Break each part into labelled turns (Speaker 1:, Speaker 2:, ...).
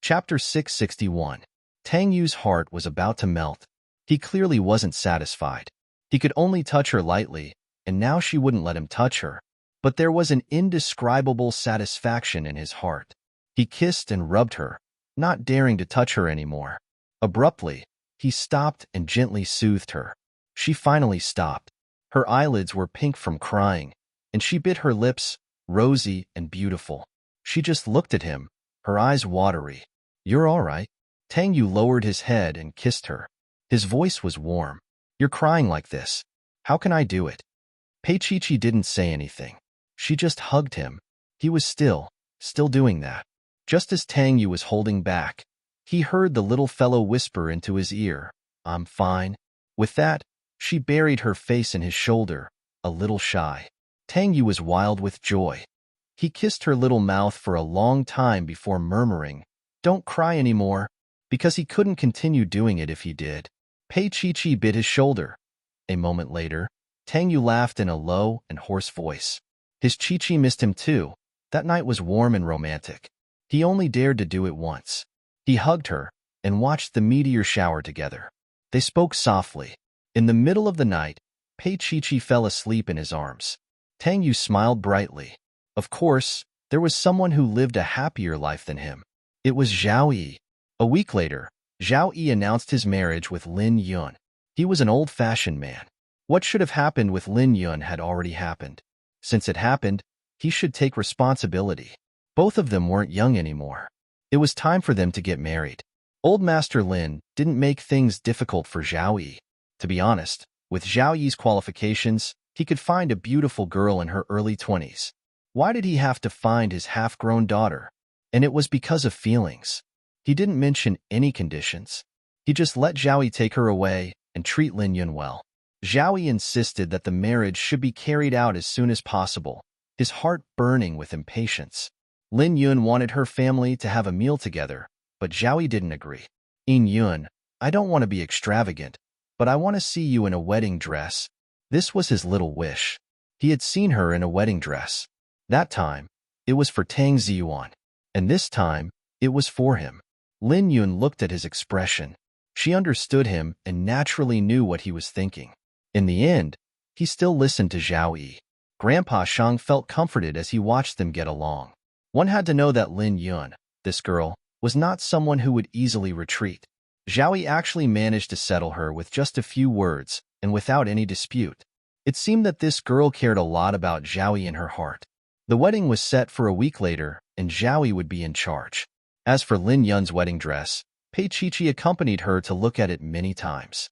Speaker 1: Chapter 661. Tang Yu's heart was about to melt. He clearly wasn't satisfied. He could only touch her lightly, and now she wouldn't let him touch her. But there was an indescribable satisfaction in his heart. He kissed and rubbed her, not daring to touch her anymore. Abruptly, he stopped and gently soothed her. She finally stopped. Her eyelids were pink from crying, and she bit her lips, rosy and beautiful. She just looked at him, her eyes watery. "You're all right." Tang Yu lowered his head and kissed her. His voice was warm. "You're crying like this. How can I do it?" Pei Chi didn't say anything. She just hugged him. He was still doing that. Just as Tang Yu was holding back, he heard the little fellow whisper into his ear, "I'm fine." With that, she buried her face in his shoulder, a little shy. Tang Yu was wild with joy. He kissed her little mouth for a long time before murmuring, "Don't cry anymore," because he couldn't continue doing it if he did. Pei Chi bit his shoulder. A moment later, Tang Yu laughed in a low and hoarse voice. His Chi missed him too. That night was warm and romantic. He only dared to do it once. He hugged her and watched the meteor shower together. They spoke softly. In the middle of the night, Pei Chi fell asleep in his arms. Tang Yu smiled brightly. Of course, there was someone who lived a happier life than him. It was Zhao Yi. A week later, Zhao Yi announced his marriage with Lin Yun. He was an old-fashioned man. What should have happened with Lin Yun had already happened. Since it happened, he should take responsibility. Both of them weren't young anymore. It was time for them to get married. Old Master Lin didn't make things difficult for Zhao Yi. To be honest, with Zhao Yi's qualifications, he could find a beautiful girl in her early 20s. Why did he have to find his half-grown daughter? And it was because of feelings. He didn't mention any conditions. He just let Zhao Yi take her away and treat Lin Yun well. Zhao Yi insisted that the marriage should be carried out as soon as possible, his heart burning with impatience. Lin Yun wanted her family to have a meal together, but Zhao Yi didn't agree. "In Yun, I don't want to be extravagant, but I want to see you in a wedding dress." This was his little wish. He had seen her in a wedding dress. That time, it was for Tang Ziyuan, and this time, it was for him. Lin Yun looked at his expression. She understood him and naturally knew what he was thinking. In the end, he still listened to Zhao Yi. Grandpa Shang felt comforted as he watched them get along. One had to know that Lin Yun, this girl, was not someone who would easily retreat. Zhao Yi actually managed to settle her with just a few words and without any dispute. It seemed that this girl cared a lot about Zhao Yi in her heart. The wedding was set for a week later, and Zhao Yi would be in charge. As for Lin Yun's wedding dress, Pei Chi accompanied her to look at it many times.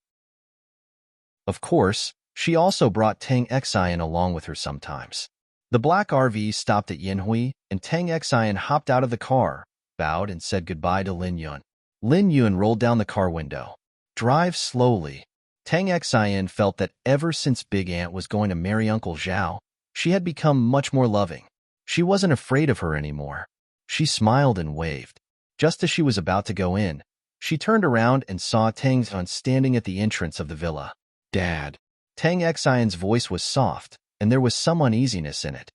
Speaker 1: Of course, she also brought Tang Xian along with her sometimes. The black RV stopped at Yanhui, and Tang Xian hopped out of the car, bowed and said goodbye to Lin Yun. Lin Yun rolled down the car window. "Drive slowly." Tang Xian felt that ever since Big Aunt was going to marry Uncle Zhao, she had become much more loving. She wasn't afraid of her anymore. She smiled and waved. Just as she was about to go in, she turned around and saw Tang Xian standing at the entrance of the villa. "Dad." Tang Xian's voice was soft, and there was some uneasiness in it.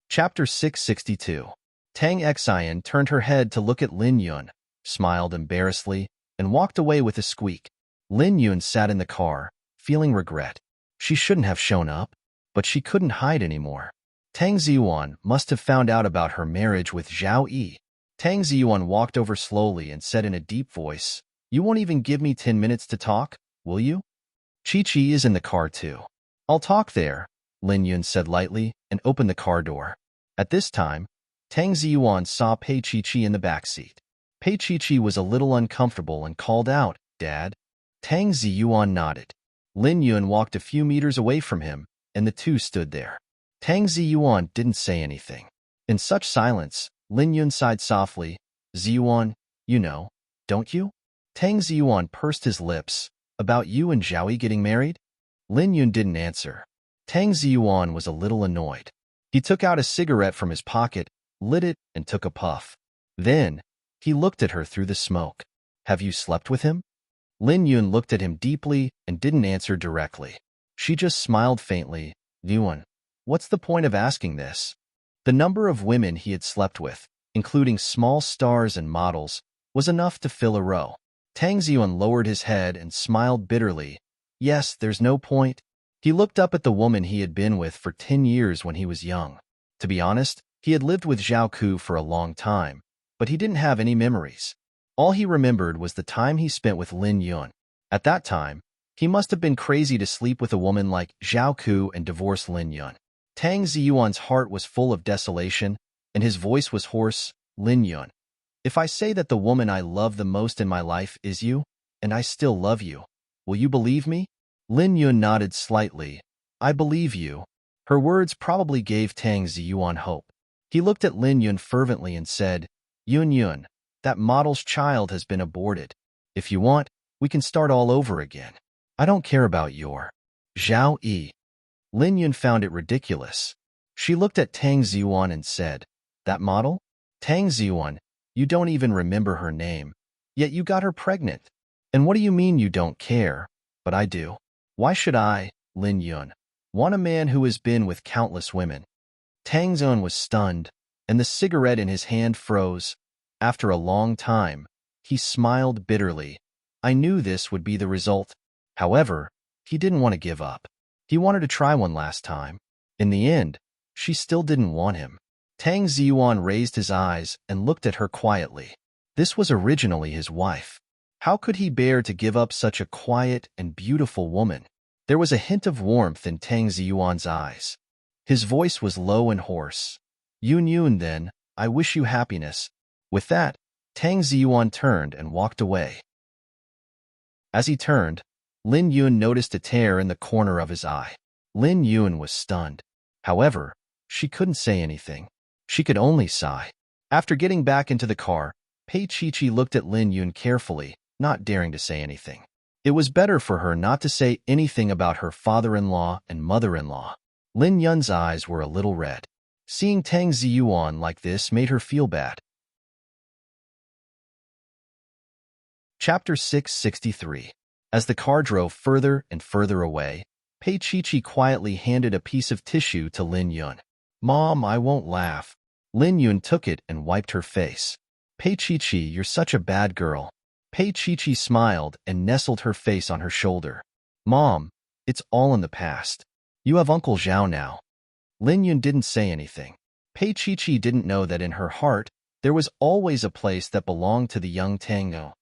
Speaker 1: Chapter 662. Tang Xian turned her head to look at Lin Yun, smiled embarrassedly, and walked away with a squeak. Lin Yun sat in the car, feeling regret. She shouldn't have shown up, but she couldn't hide anymore. Tang Ziyuan must have found out about her marriage with Zhao Yi. Tang Ziyuan walked over slowly and said in a deep voice, "You won't even give me 10 minutes to talk, will you?" Chi is in the car too. "I'll talk there," Lin Yun said lightly and opened the car door. At this time, Tang Ziyuan saw Pei Chi in the back seat. Pei Chi was a little uncomfortable and called out, "Dad?" Tang Ziyuan nodded. Lin Yun walked a few meters away from him, and the two stood there. Tang Ziyuan didn't say anything. In such silence, Lin Yun sighed softly, "Ziyuan, you know, don't you?" Tang Ziyuan pursed his lips. "About you and Zhao Yi getting married?" Lin Yun didn't answer. Tang Ziyuan was a little annoyed. He took out a cigarette from his pocket, lit it, and took a puff. Then, he looked at her through the smoke. "Have you slept with him?" Lin Yun looked at him deeply and didn't answer directly. She just smiled faintly. "Yuan, what's the point of asking this?" The number of women he had slept with, including small stars and models, was enough to fill a row. Tang Ziyuan lowered his head and smiled bitterly. Yes, there's no point. He looked up at the woman he had been with for 10 years when he was young. To be honest, he had lived with Zhao Ku for a long time, but he didn't have any memories. All he remembered was the time he spent with Lin Yun. At that time, he must have been crazy to sleep with a woman like Zhao Ku and divorce Lin Yun. Tang Ziyuan's heart was full of desolation, and his voice was hoarse. Lin Yun, if I say that the woman I love the most in my life is you, and I still love you, will you believe me? Lin Yun nodded slightly. I believe you. Her words probably gave Tang Ziyuan hope. He looked at Lin Yun fervently and said, Yun Yun, that model's child has been aborted. If you want, we can start all over again. I don't care about your Zhao Yi. Lin Yun found it ridiculous. She looked at Tang Ziyuan and said, that model? Tang Ziyuan, you don't even remember her name, yet you got her pregnant. And what do you mean you don't care? But I do. Why should I, Lin Yun, want a man who has been with countless women? Tang Ziyuan was stunned, and the cigarette in his hand froze. After a long time, he smiled bitterly. I knew this would be the result. However, he didn't want to give up. He wanted to try one last time. In the end, she still didn't want him. Tang Ziyuan raised his eyes and looked at her quietly. This was originally his wife. How could he bear to give up such a quiet and beautiful woman? There was a hint of warmth in Tang Ziyuan's eyes. His voice was low and hoarse. Yun Yun, then, I wish you happiness. With that, Tang Ziyuan turned and walked away. As he turned, Lin Yun noticed a tear in the corner of his eye. Lin Yun was stunned. However, she couldn't say anything. She could only sigh. After getting back into the car, Pei Chi-Chi looked at Lin Yun carefully, not daring to say anything. It was better for her not to say anything about her father-in-law and mother-in-law. Lin Yun's eyes were a little red. Seeing Tang Ziyuan like this made her feel bad. Chapter 663. As the car drove further and further away, Pei Chi-Chi quietly handed a piece of tissue to Lin Yun. Mom, I won't laugh. Lin Yun took it and wiped her face. Pei Chi-Chi, you're such a bad girl. Pei Chi-Chi smiled and nestled her face on her shoulder. Mom, it's all in the past. You have Uncle Zhao now. Lin Yun didn't say anything. Pei Chi-Chi didn't know that in her heart, there was always a place that belonged to the young Tango.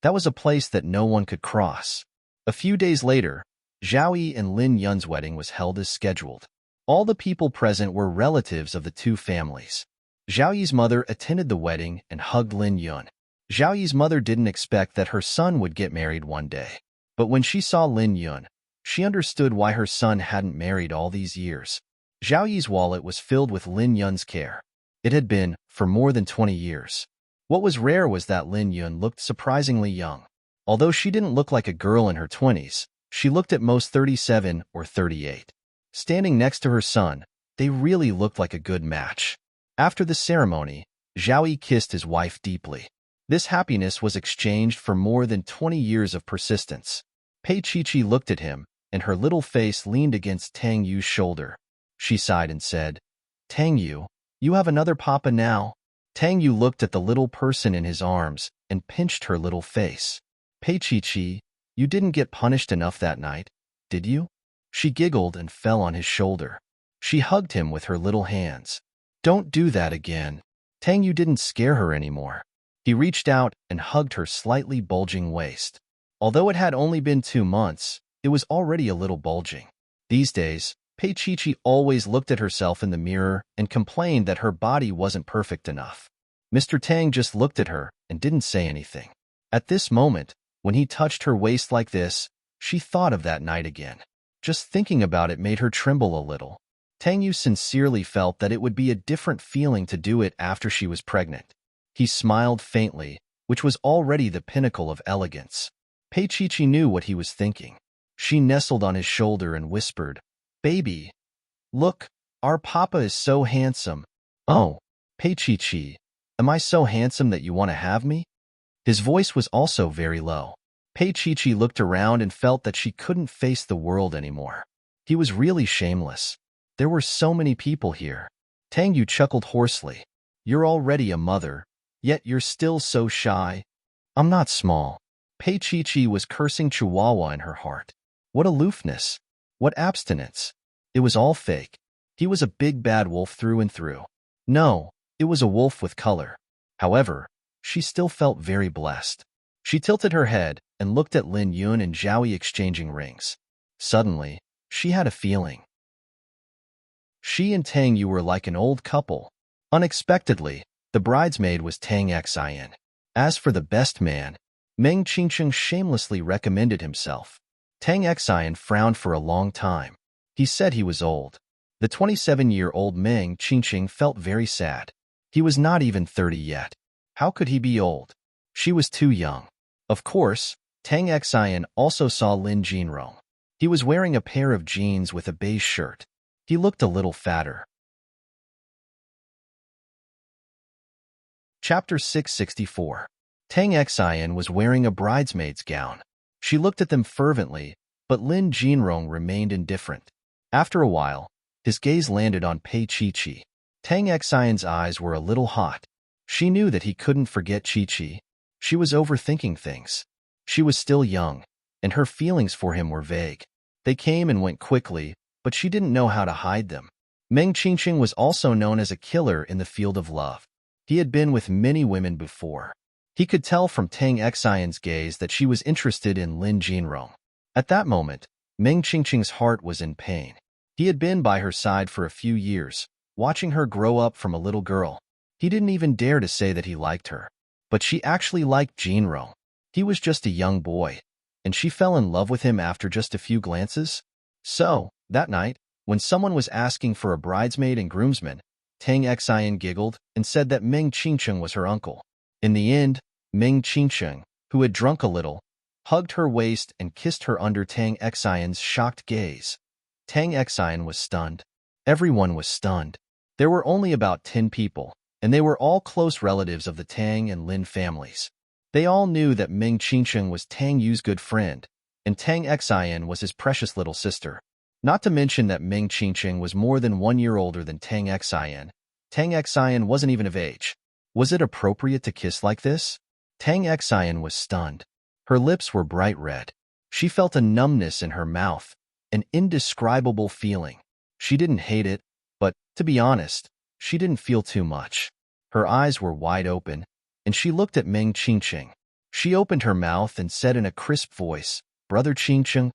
Speaker 1: That was a place that no one could cross. A few days later, Zhao Yi and Lin Yun's wedding was held as scheduled. All the people present were relatives of the two families. Zhao Yi's mother attended the wedding and hugged Lin Yun. Zhao Yi's mother didn't expect that her son would get married one day. But when she saw Lin Yun, she understood why her son hadn't married all these years. Zhao Yi's wallet was filled with Lin Yun's care. It had been for more than 20 years. What was rare was that Lin Yun looked surprisingly young. Although she didn't look like a girl in her 20s, she looked at most 37 or 38. Standing next to her son, they really looked like a good match. After the ceremony, Zhao Yi kissed his wife deeply. This happiness was exchanged for more than 20 years of persistence. Pei Chi-Chi looked at him, and her little face leaned against Tang Yu's shoulder. She sighed and said, Tang Yu, you have another papa now. Tang Yu looked at the little person in his arms and pinched her little face. Pei Chi-Chi, you didn't get punished enough that night, did you? She giggled and fell on his shoulder. She hugged him with her little hands. Don't do that again. Tang Yu didn't scare her anymore. He reached out and hugged her slightly bulging waist. Although it had only been 2 months, it was already a little bulging. These days, Pei Chi-Chi always looked at herself in the mirror and complained that her body wasn't perfect enough. Mr. Tang just looked at her and didn't say anything. At this moment, when he touched her waist like this, she thought of that night again. Just thinking about it made her tremble a little. Tang Yu sincerely felt that it would be a different feeling to do it after she was pregnant. He smiled faintly, which was already the pinnacle of elegance. Pei Chi-Chi knew what he was thinking. She nestled on his shoulder and whispered, Baby, look, our papa is so handsome. Oh, Pei Chi-Chi, am I so handsome that you want to have me? His voice was also very low. Pei Chi-Chi looked around and felt that she couldn't face the world anymore. He was really shameless. There were so many people here. Tang Yu chuckled hoarsely. You're already a mother, yet you're still so shy. I'm not small. Pei Chi was cursing Chihuahua in her heart. What aloofness! What abstinence! It was all fake. He was a big bad wolf through and through. No, it was a wolf with color. However, she still felt very blessed. She tilted her head and looked at Lin Yun and Zhao exchanging rings. Suddenly, she had a feeling. She and Tang Yu were like an old couple. Unexpectedly, the bridesmaid was Tang Xian. As for the best man, Meng Qingcheng shamelessly recommended himself. Tang Xian frowned for a long time. He said he was old. The 27-year-old Meng Qingcheng felt very sad. He was not even 30 yet. How could he be old? She was too young. Of course, Tang Xian also saw Lin Jinrong. He was wearing a pair of jeans with a beige shirt. He looked a little fatter. Chapter 664. Tang Xian was wearing a bridesmaid's gown. She looked at them fervently, but Lin Jinrong remained indifferent. After a while, his gaze landed on Pei Chi. Tang Xian's eyes were a little hot. She knew that he couldn't forget Chi. She was overthinking things. She was still young, and her feelings for him were vague. They came and went quickly, but she didn't know how to hide them. Meng Qingcheng was also known as a killer in the field of love. He had been with many women before. He could tell from Tang Xian's gaze that she was interested in Lin Jinrong. At that moment, Meng Qingcheng's heart was in pain. He had been by her side for a few years, watching her grow up from a little girl. He didn't even dare to say that he liked her. But she actually liked Jinrong. He was just a young boy, and she fell in love with him after just a few glances. So, that night, when someone was asking for a bridesmaid and groomsman, Tang Xian giggled and said that Meng Qingcheng was her uncle. In the end, Meng Qingcheng, who had drunk a little, hugged her waist and kissed her under Tang Xian's shocked gaze. Tang Xian was stunned. Everyone was stunned. There were only about 10 people, and they were all close relatives of the Tang and Lin families. They all knew that Meng Qingcheng was Tang Yu's good friend, and Tang Xian was his precious little sister. Not to mention that Meng Qingcheng was more than 1 year older than Tang Xian. Tang Xian wasn't even of age. Was it appropriate to kiss like this? Tang Xian was stunned. Her lips were bright red. She felt a numbness in her mouth, an indescribable feeling. She didn't hate it, but, to be honest, she didn't feel too much. Her eyes were wide open, and she looked at Meng Qingcheng. She opened her mouth and said in a crisp voice, "Brother Qingcheng."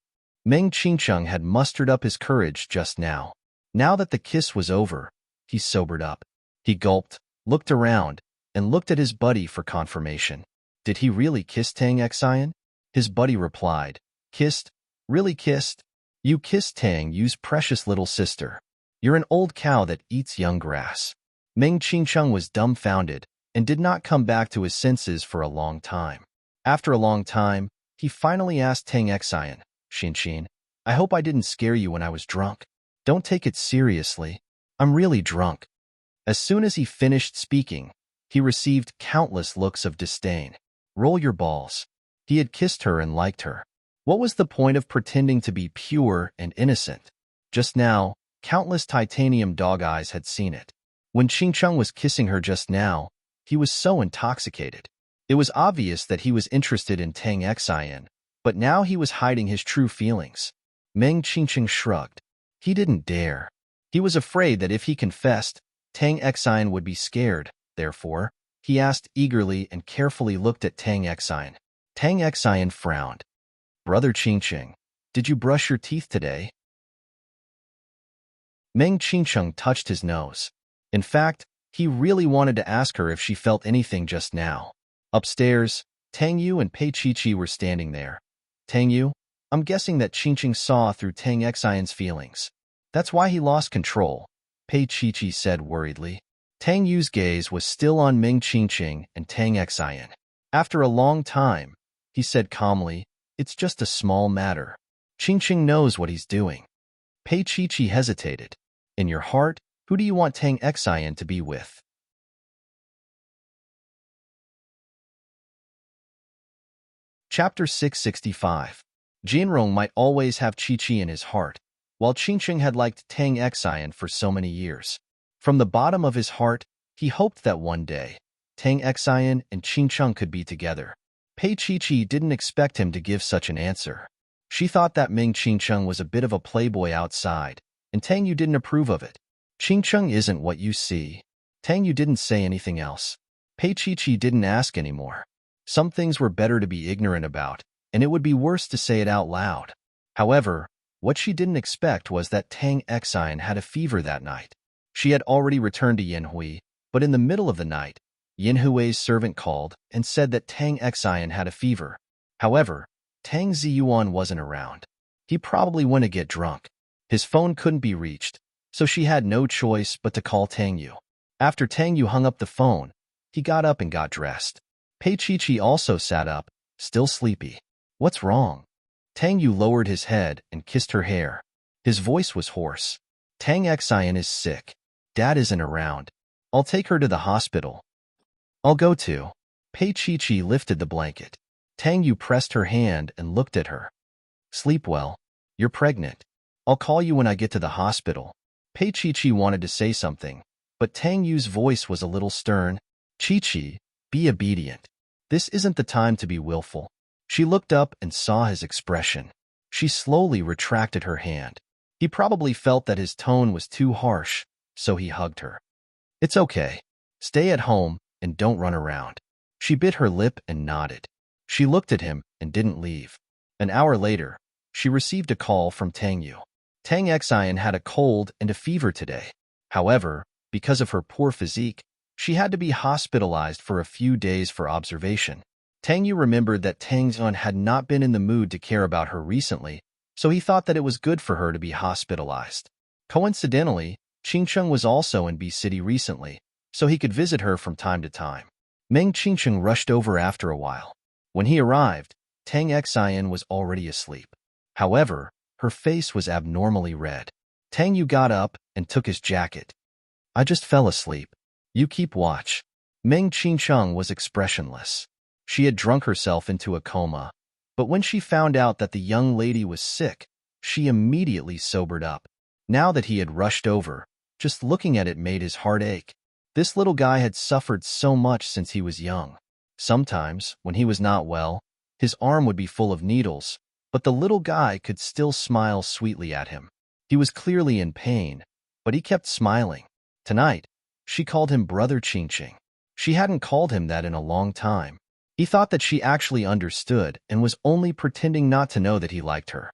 Speaker 1: Meng Qingcheng had mustered up his courage just now. Now that the kiss was over, he sobered up. He gulped, looked around, and looked at his buddy for confirmation. Did he really kiss Tang Xian? His buddy replied, "Kissed? Really kissed? You kissed Tang Yu's precious little sister. You're an old cow that eats young grass." Meng Qingcheng was dumbfounded and did not come back to his senses for a long time. After a long time, he finally asked Tang Xian, "Xin, I hope I didn't scare you when I was drunk. Don't take it seriously. I'm really drunk." As soon as he finished speaking, he received countless looks of disdain. Roll your balls. He had kissed her and liked her. What was the point of pretending to be pure and innocent? Just now, countless titanium dog eyes had seen it. When Qingcheng was kissing her just now, he was so intoxicated. It was obvious that he was interested in Tang Xian, but now he was hiding his true feelings. Meng Qingcheng shrugged. He didn't dare. He was afraid that if he confessed, Tang Xian would be scared. Therefore, he asked eagerly and carefully looked at Tang Xian. Tang Xian frowned. "Brother Qingcheng, did you brush your teeth today?" Meng Qingcheng touched his nose. In fact, he really wanted to ask her if she felt anything just now. Upstairs, Tang Yu and Pei Chi were standing there. "Tang Yu, I'm guessing that Qingcheng saw through Tang Xian's feelings. That's why he lost control," Pei Chi said worriedly. Tang Yu's gaze was still on Meng Qingcheng and Tang Xian. After a long time, he said calmly, "It's just a small matter. Qingcheng knows what he's doing." Pei Chi hesitated. "In your heart, who do you want Tang Xian to be with?" Chapter 665. Jinrong might always have Chi in his heart, while Qingcheng had liked Tang Xian for so many years. From the bottom of his heart, He hoped that one day, Tang Xian and Qing Cheng could be together. Pei Chi didn't expect him to give such an answer. She thought that Ming Qing Cheng was a bit of a playboy outside, and Tang Yu didn't approve of it. Qing Cheng isn't what you see. Tang Yu didn't say anything else. Pei Chi didn't ask anymore. Some things were better to be ignorant about, and it would be worse to say it out loud. However, what she didn't expect was that Tang Xian had a fever that night. She had already returned to Yanhui, but in the middle of the night, Yanhui's servant called and said that Tang Xian had a fever. However, Tang Ziyuan wasn't around. He probably went to get drunk. His phone couldn't be reached, so she had no choice but to call Tang Yu. After Tang Yu hung up the phone, he got up and got dressed. Pei Chi also sat up, still sleepy. What's wrong? Tang Yu lowered his head and kissed her hair. His voice was hoarse. Tang Xian is sick. Dad isn't around. I'll take her to the hospital. I'll go too. Pei Chi lifted the blanket. Tang Yu pressed her hand and looked at her. Sleep well. You're pregnant. I'll call you when I get to the hospital. Pei Chi wanted to say something, but Tang Yu's voice was a little stern. Chi, be obedient. This isn't the time to be willful. She looked up and saw his expression. She slowly retracted her hand. He probably felt that his tone was too harsh, so he hugged her. It's okay. Stay at home and don't run around. She bit her lip and nodded. She looked at him and didn't leave. An hour later, she received a call from Tang Yu. Tang Xian had a cold and a fever today. However, because of her poor physique, she had to be hospitalized for a few days for observation. Tang Yu remembered that Tang Zun had not been in the mood to care about her recently, so he thought that it was good for her to be hospitalized. Coincidentally, Qing Cheng was also in B City recently, so he could visit her from time to time. Meng Qing Cheng rushed over after a while. When he arrived, Tang Xian was already asleep. However, her face was abnormally red. Tang Yu got up and took his jacket. I just fell asleep. You keep watch. Meng Qing Cheng was expressionless. She had drunk herself into a coma, but when she found out that the young lady was sick, she immediately sobered up. Now that he had rushed over, just looking at it made his heart ache. This little guy had suffered so much since he was young. Sometimes, when he was not well, his arm would be full of needles, but the little guy could still smile sweetly at him. He was clearly in pain, but he kept smiling. Tonight, she called him Brother Qingqing. She hadn't called him that in a long time. He thought that she actually understood and was only pretending not to know that he liked her.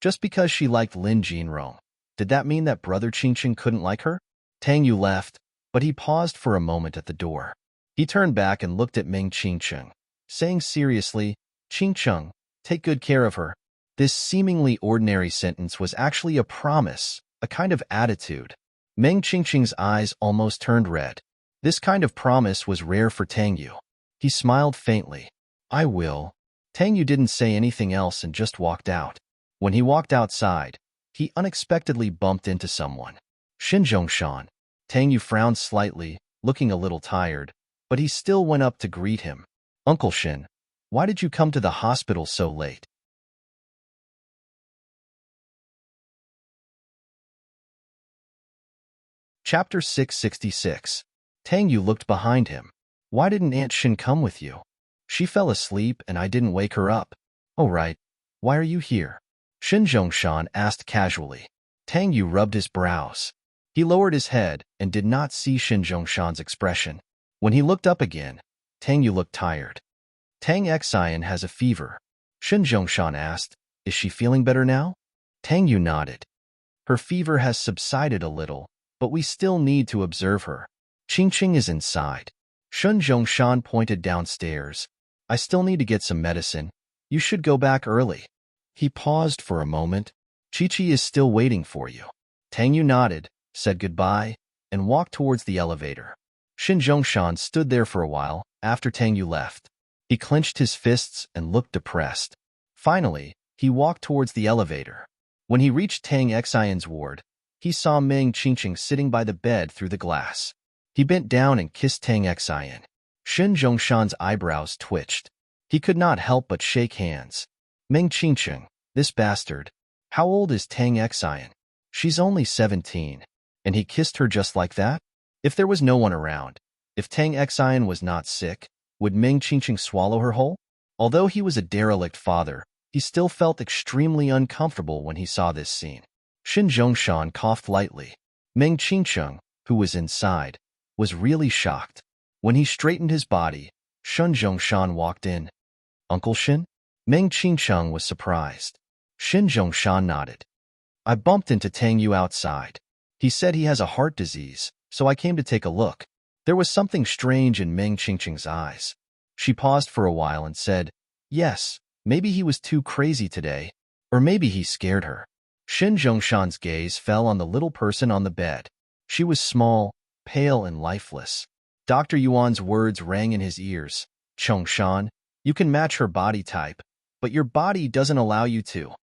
Speaker 1: Just because she liked Lin Jinrong, did that mean that Brother Qingqing couldn't like her? Tang Yu left, but he paused for a moment at the door. He turned back and looked at Meng Qingcheng, saying seriously, Qingcheng, take good care of her. This seemingly ordinary sentence was actually a promise, a kind of attitude. Meng Qingcheng's eyes almost turned red. This kind of promise was rare for Tang Yu. He smiled faintly. I will. Tang Yu didn't say anything else and just walked out. When he walked outside, he unexpectedly bumped into someone. Shan. Tang Yu frowned slightly, looking a little tired, but he still went up to greet him. Uncle Shin, why did you come to the hospital so late? Chapter 666. Tang Yu looked behind him. Why didn't Aunt Shin come with you? She fell asleep and I didn't wake her up. Oh right. Why are you here? Shan asked casually. Tang Yu rubbed his brows. He lowered his head and did not see Shan's expression. When he looked up again, Tang Yu looked tired. Tang Xian has a fever. Shan asked, is she feeling better now? Tang Yu nodded. Her fever has subsided a little, but we still need to observe her. Qingqing is inside. Shan pointed downstairs. I still need to get some medicine. You should go back early. He paused for a moment. Chi is still waiting for you. Tang Yu nodded, said goodbye, and walked towards the elevator. Shan stood there for a while after Tang Yu left. He clenched his fists and looked depressed. Finally, he walked towards the elevator. When he reached Tang Xian's ward, he saw Meng Qingqing sitting by the bed through the glass. He bent down and kissed Tang Xian. Shan's eyebrows twitched. He could not help but shake hands. Meng Qingqing, this bastard. How old is Tang Xian? She's only 17. And he kissed her just like that? If there was no one around, if Tang Xian was not sick, would Meng Qingqing swallow her whole? Although he was a derelict father, he still felt extremely uncomfortable when he saw this scene. Xin Zhongshan coughed lightly. Meng Qingqing, who was inside, was really shocked. When he straightened his body, Xin Zhongshan walked in. Uncle Xin? Meng Qingqing was surprised. Xin Zhongshan nodded. I bumped into Tang Yu outside. He said he has a heart disease, so I came to take a look. There was something strange in Meng Qingqing's eyes. She paused for a while and said, yes, maybe he was too crazy today, or maybe he scared her. Xin Zhongshan's gaze fell on the little person on the bed. She was small, pale, and lifeless. Dr. Yuan's words rang in his ears. Chongshan, you can match her body type, but your body doesn't allow you to.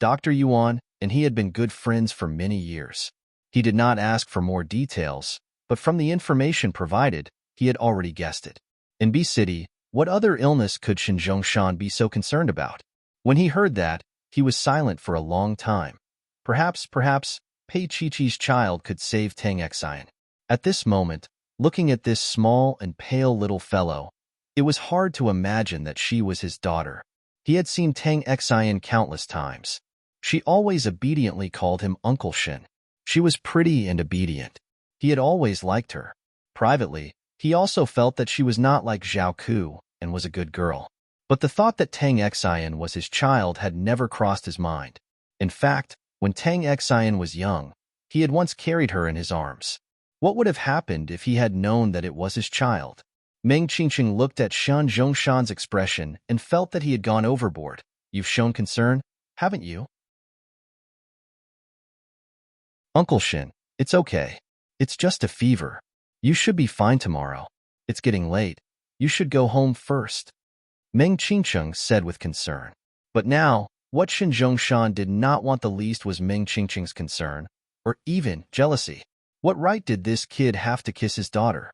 Speaker 1: Dr. Yuan and he had been good friends for many years. He did not ask for more details, but from the information provided, he had already guessed it. In B City, what other illness could Xin Zhongshan be so concerned about? When he heard that, he was silent for a long time. Perhaps, Pei Chi-Chi's child could save Tang Xian. At this moment, looking at this small and pale little fellow, it was hard to imagine that she was his daughter. He had seen Tang Xian countless times. She always obediently called him Uncle Xin. She was pretty and obedient. He had always liked her. Privately, he also felt that she was not like Zhao Ku and was a good girl. But the thought that Tang Xian was his child had never crossed his mind. In fact, when Tang Xian was young, he had once carried her in his arms. What would have happened if he had known that it was his child? Meng Qingqing looked at Xin Zhongshan's expression and felt that he had gone overboard. You've shown concern, haven't you? Uncle Xin, it's okay. It's just a fever. You should be fine tomorrow. It's getting late. You should go home first. Meng Qingqing said with concern. But now, what Xin Zhongshan did not want the least was Meng Qingqing's concern, or even jealousy. What right did this kid have to kiss his daughter?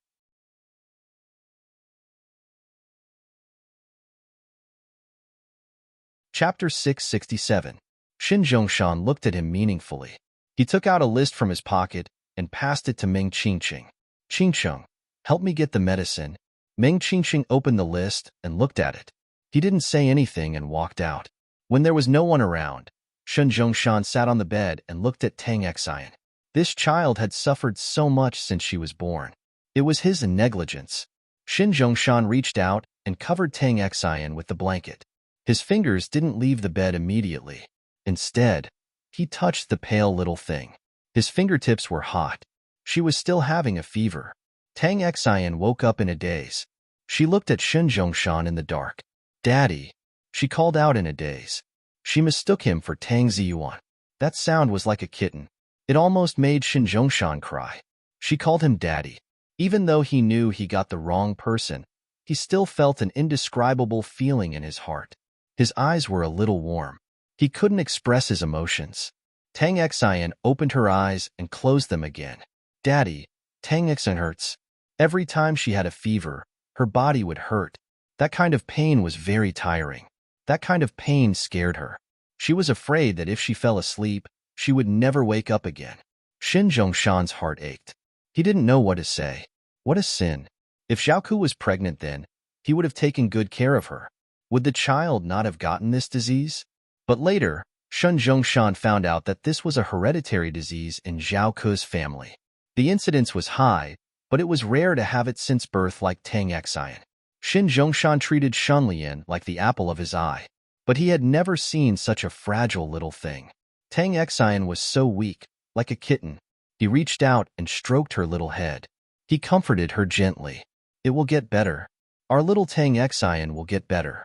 Speaker 1: Chapter 667. Xin Zhongshan looked at him meaningfully. He took out a list from his pocket and passed it to Meng Qingqing. Qingqing, help me get the medicine. Meng Qingqing opened the list and looked at it. He didn't say anything and walked out. When there was no one around, Xin Zhongshan sat on the bed and looked at Tang Xian. This child had suffered so much since she was born. It was his negligence. Xin Zhongshan reached out and covered Tang Xian with the blanket. His fingers didn't leave the bed immediately. Instead, he touched the pale little thing. His fingertips were hot. She was still having a fever. Tang Xian woke up in a daze. She looked at Xin Zhongshan in the dark. Daddy, she called out in a daze. She mistook him for Tang Ziyuan. That sound was like a kitten. It almost made Xin Zhongshan cry. She called him Daddy. Even though he knew he got the wrong person, he still felt an indescribable feeling in his heart. His eyes were a little warm. He couldn't express his emotions. Tang Xian opened her eyes and closed them again. Daddy, Tang Xian hurts. Every time she had a fever, her body would hurt. That kind of pain was very tiring. That kind of pain scared her. She was afraid that if she fell asleep, she would never wake up again. Xin Zhongshan's heart ached. He didn't know what to say. What a sin. If Zhao Ku was pregnant then, he would have taken good care of her. Would the child not have gotten this disease? But later, Xin Zhongshan found out that this was a hereditary disease in Zhao Ku's family. The incidence was high, but it was rare to have it since birth like Tang Xian. Xin Zhongshan treated Shunlian like the apple of his eye, but he had never seen such a fragile little thing. Tang Xian was so weak, like a kitten. He reached out and stroked her little head. He comforted her gently. It will get better. Our little Tang Xian will get better.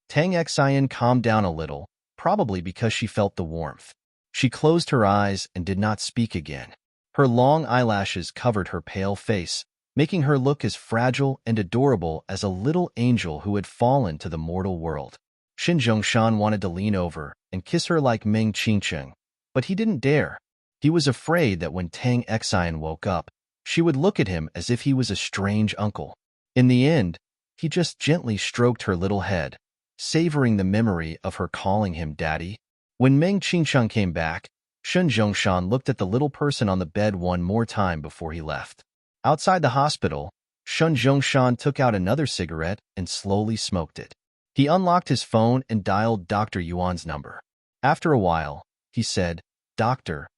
Speaker 1: Tang Xian calmed down a little, probably because she felt the warmth. She closed her eyes and did not speak again. Her long eyelashes covered her pale face, making her look as fragile and adorable as a little angel who had fallen to the mortal world. Xin Zhongshan wanted to lean over and kiss her like Meng Qingqing, but he didn't dare. He was afraid that when Tang Xian woke up, she would look at him as if he was a strange uncle. In the end, he just gently stroked her little head, savoring the memory of her calling him Daddy. When Meng Qingqing came back, Shun Zhongshan looked at the little person on the bed one more time before he left. Outside the hospital, Shun Zhongshan took out another cigarette and slowly smoked it. He unlocked his phone and dialed Dr. Yuan's number. After a while, he said, Dr.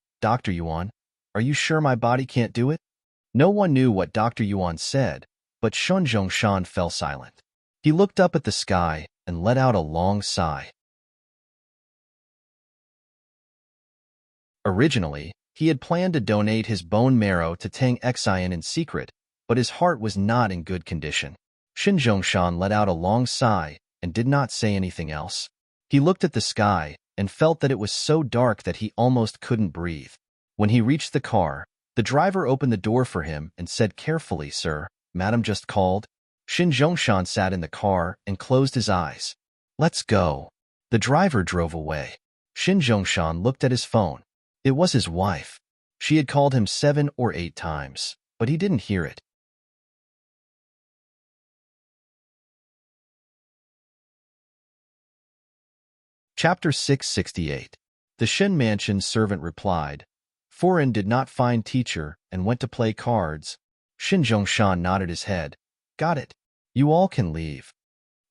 Speaker 1: Yuan, are you sure my body can't do it? No one knew what Dr. Yuan said, but Shun Zhongshan fell silent. He looked up at the sky and let out a long sigh. Originally, he had planned to donate his bone marrow to Tang Xian in secret, but his heart was not in good condition. Shun Zhongshan let out a long sigh and did not say anything else. He looked at the sky and felt that it was so dark that he almost couldn't breathe. When he reached the car, the driver opened the door for him and said carefully, Sir, Madam just called. Shun Zhongshan sat in the car and closed his eyes. Let's go. The driver drove away. Shun Zhongshan looked at his phone. It was his wife. She had called him 7 or 8 times, but he didn't hear it. Chapter 668. The Shen Mansion's servant replied, Foreign did not find teacher and went to play cards. Shun Zhongshan nodded his head. Got it. You all can leave.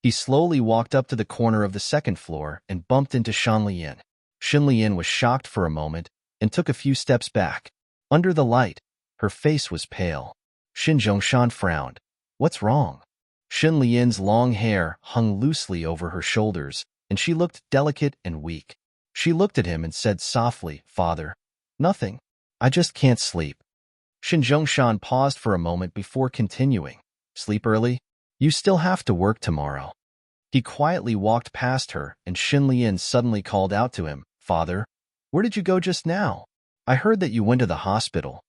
Speaker 1: He slowly walked up to the corner of the second floor and bumped into Shan Lian. Shan Lian was shocked for a moment and took a few steps back. Under the light, her face was pale. Shun Zhongshan frowned. What's wrong? Shan Lian's long hair hung loosely over her shoulders, and she looked delicate and weak. She looked at him and said softly, Father, nothing. I just can't sleep. Shun Zhongshan paused for a moment before continuing. Sleep early? You still have to work tomorrow. He quietly walked past her, and Shan Lian suddenly called out to him, Father, where did you go just now? I heard that you went to the hospital.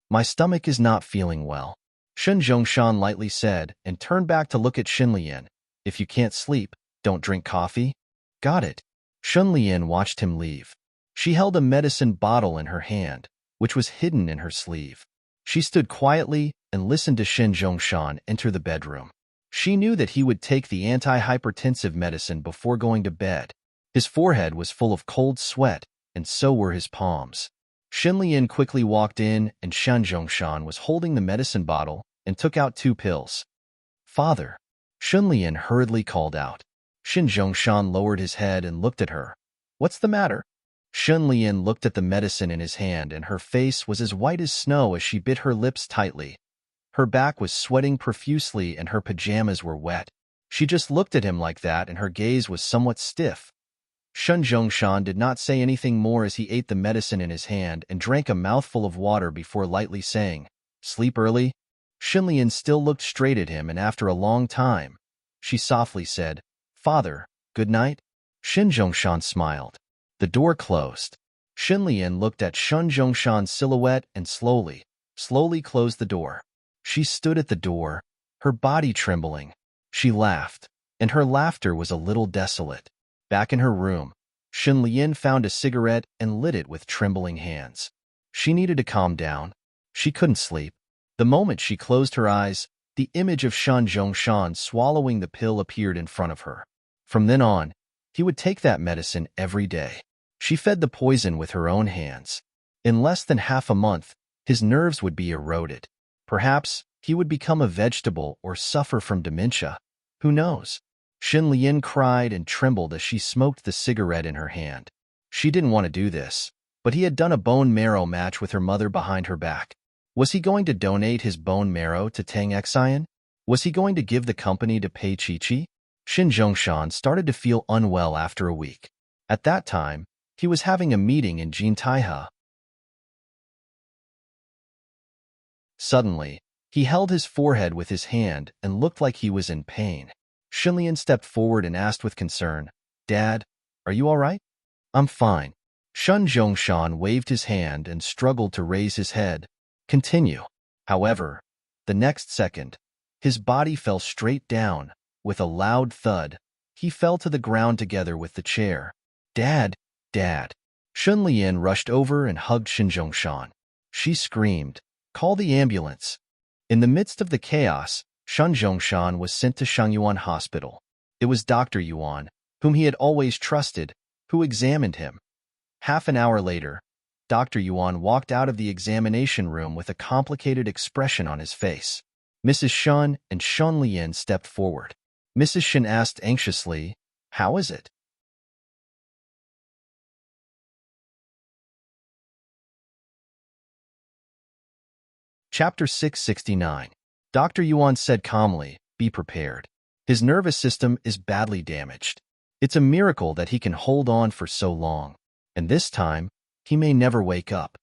Speaker 1: My stomach is not feeling well. Shun Zhongshan lightly said and turned back to look at Shan Lian. If you can't sleep, don't drink coffee? Got it. Shan Lian watched him leave. She held a medicine bottle in her hand, which was hidden in her sleeve. She stood quietly and listened to Shun Zhongshan enter the bedroom. She knew that he would take the anti-hypertensive medicine before going to bed. His forehead was full of cold sweat, and so were his palms. Shan Lian quickly walked in, and Shun Zhongshan was holding the medicine bottle and took out 2 pills. Father, Shan Lian hurriedly called out. Shun Zhongshan lowered his head and looked at her. What's the matter? Shan Lian looked at the medicine in his hand, and her face was as white as snow as she bit her lips tightly. Her back was sweating profusely and her pajamas were wet. She just looked at him like that, and her gaze was somewhat stiff. Shun Zhongshan did not say anything more as he ate the medicine in his hand and drank a mouthful of water before lightly saying, Sleep early? Shan Lian still looked straight at him, and after a long time, she softly said, Father, good night. Shun Zhongshan smiled. The door closed. Shan Lian looked at Shun Zhongshan's silhouette and slowly closed the door. She stood at the door, her body trembling. She laughed, and her laughter was a little desolate. Back in her room, Shan Lian found a cigarette and lit it with trembling hands. She needed to calm down. She couldn't sleep. The moment she closed her eyes, the image of Shun Zhongshan swallowing the pill appeared in front of her. From then on, he would take that medicine every day. She fed the poison with her own hands. In less than half a month, his nerves would be eroded. Perhaps he would become a vegetable or suffer from dementia. Who knows? Shan Lian cried and trembled as she smoked the cigarette in her hand. She didn't want to do this, but he had done a bone marrow match with her mother behind her back. Was he going to donate his bone marrow to Tang Xian? Was he going to give the company to Pei Chi? Shun Zhongshan started to feel unwell after a week. At that time, he was having a meeting in Jintaihe. Suddenly, he held his forehead with his hand and looked like he was in pain. Shan Lian stepped forward and asked with concern, Dad, are you all right? I'm fine. Shun Zhongshan waved his hand and struggled to raise his head. Continue. However, the next second, his body fell straight down. With a loud thud, he fell to the ground together with the chair. Dad, Dad. Shan Lian rushed over and hugged Shun Zhongshan. She screamed, Call the ambulance. In the midst of the chaos, Shun Zhongshan was sent to Shangyuan Hospital. It was Dr. Yuan, whom he had always trusted, who examined him. Half an hour later, Dr. Yuan walked out of the examination room with a complicated expression on his face. Mrs. Shun and Shun Lian stepped forward. Mrs. Shun asked anxiously, "How is it?" Chapter 669. Dr. Yuan said calmly, "Be prepared. His nervous system is badly damaged. It's a miracle that he can hold on for so long. And this time, he may never wake up."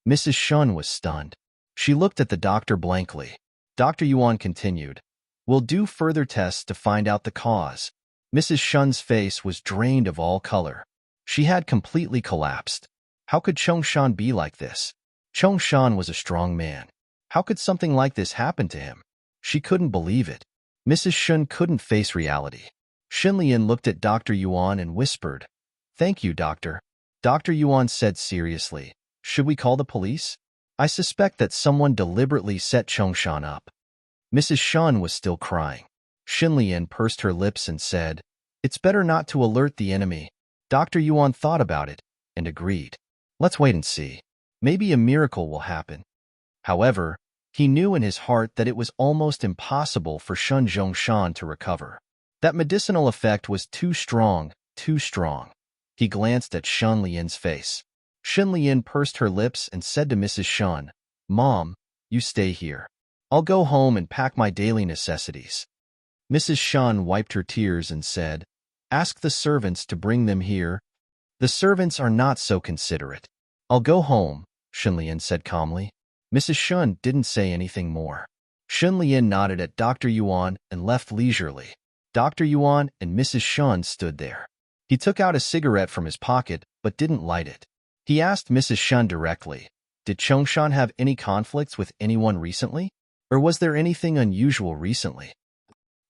Speaker 1: Mrs. Shun was stunned. She looked at the doctor blankly. Dr. Yuan continued, "We'll do further tests to find out the cause." Mrs. Shun's face was drained of all color. She had completely collapsed. How could Chongshan be like this? Chongshan was a strong man. How could something like this happen to him? She couldn't believe it. Mrs. Shun couldn't face reality. Shinlian looked at Dr. Yuan and whispered, "Thank you, doctor." Dr. Yuan said seriously, "Should we call the police? I suspect that someone deliberately set Chongshan up." Mrs. Shun was still crying. Shinlian pursed her lips and said, "It's better not to alert the enemy." Dr. Yuan thought about it and agreed. "Let's wait and see. Maybe a miracle will happen." However, he knew in his heart that it was almost impossible for Shun Zhongshan to recover. That medicinal effect was too strong, too strong. He glanced at Shun Lian's face. Shun Lian pursed her lips and said to Mrs. Shun, "Mom, you stay here. I'll go home and pack my daily necessities." Mrs. Shun wiped her tears and said, "Ask the servants to bring them here." "The servants are not so considerate." "I'll go home," Shun Lian said calmly. Mrs. Shun didn't say anything more. Shun Lian nodded at Dr. Yuan and left leisurely. Dr. Yuan and Mrs. Shun stood there. He took out a cigarette from his pocket but didn't light it. He asked Mrs. Shun directly, "Did Chongshan have any conflicts with anyone recently? Or was there anything unusual recently?"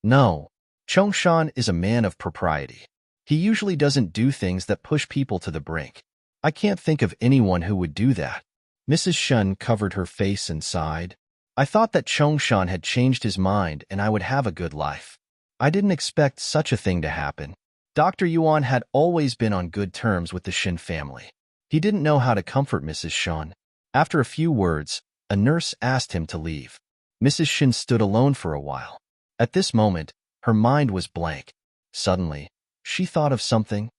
Speaker 1: "No. Chongshan is a man of propriety. He usually doesn't do things that push people to the brink. I can't think of anyone who would do that." Mrs. Shun covered her face and sighed. "I thought that Chongshan had changed his mind and I would have a good life. I didn't expect such a thing to happen." Dr. Yuan had always been on good terms with the Shin family. He didn't know how to comfort Mrs. Shun. After a few words, a nurse asked him to leave. Mrs. Shin stood alone for a while. At this moment, her mind was blank. Suddenly, she thought of something.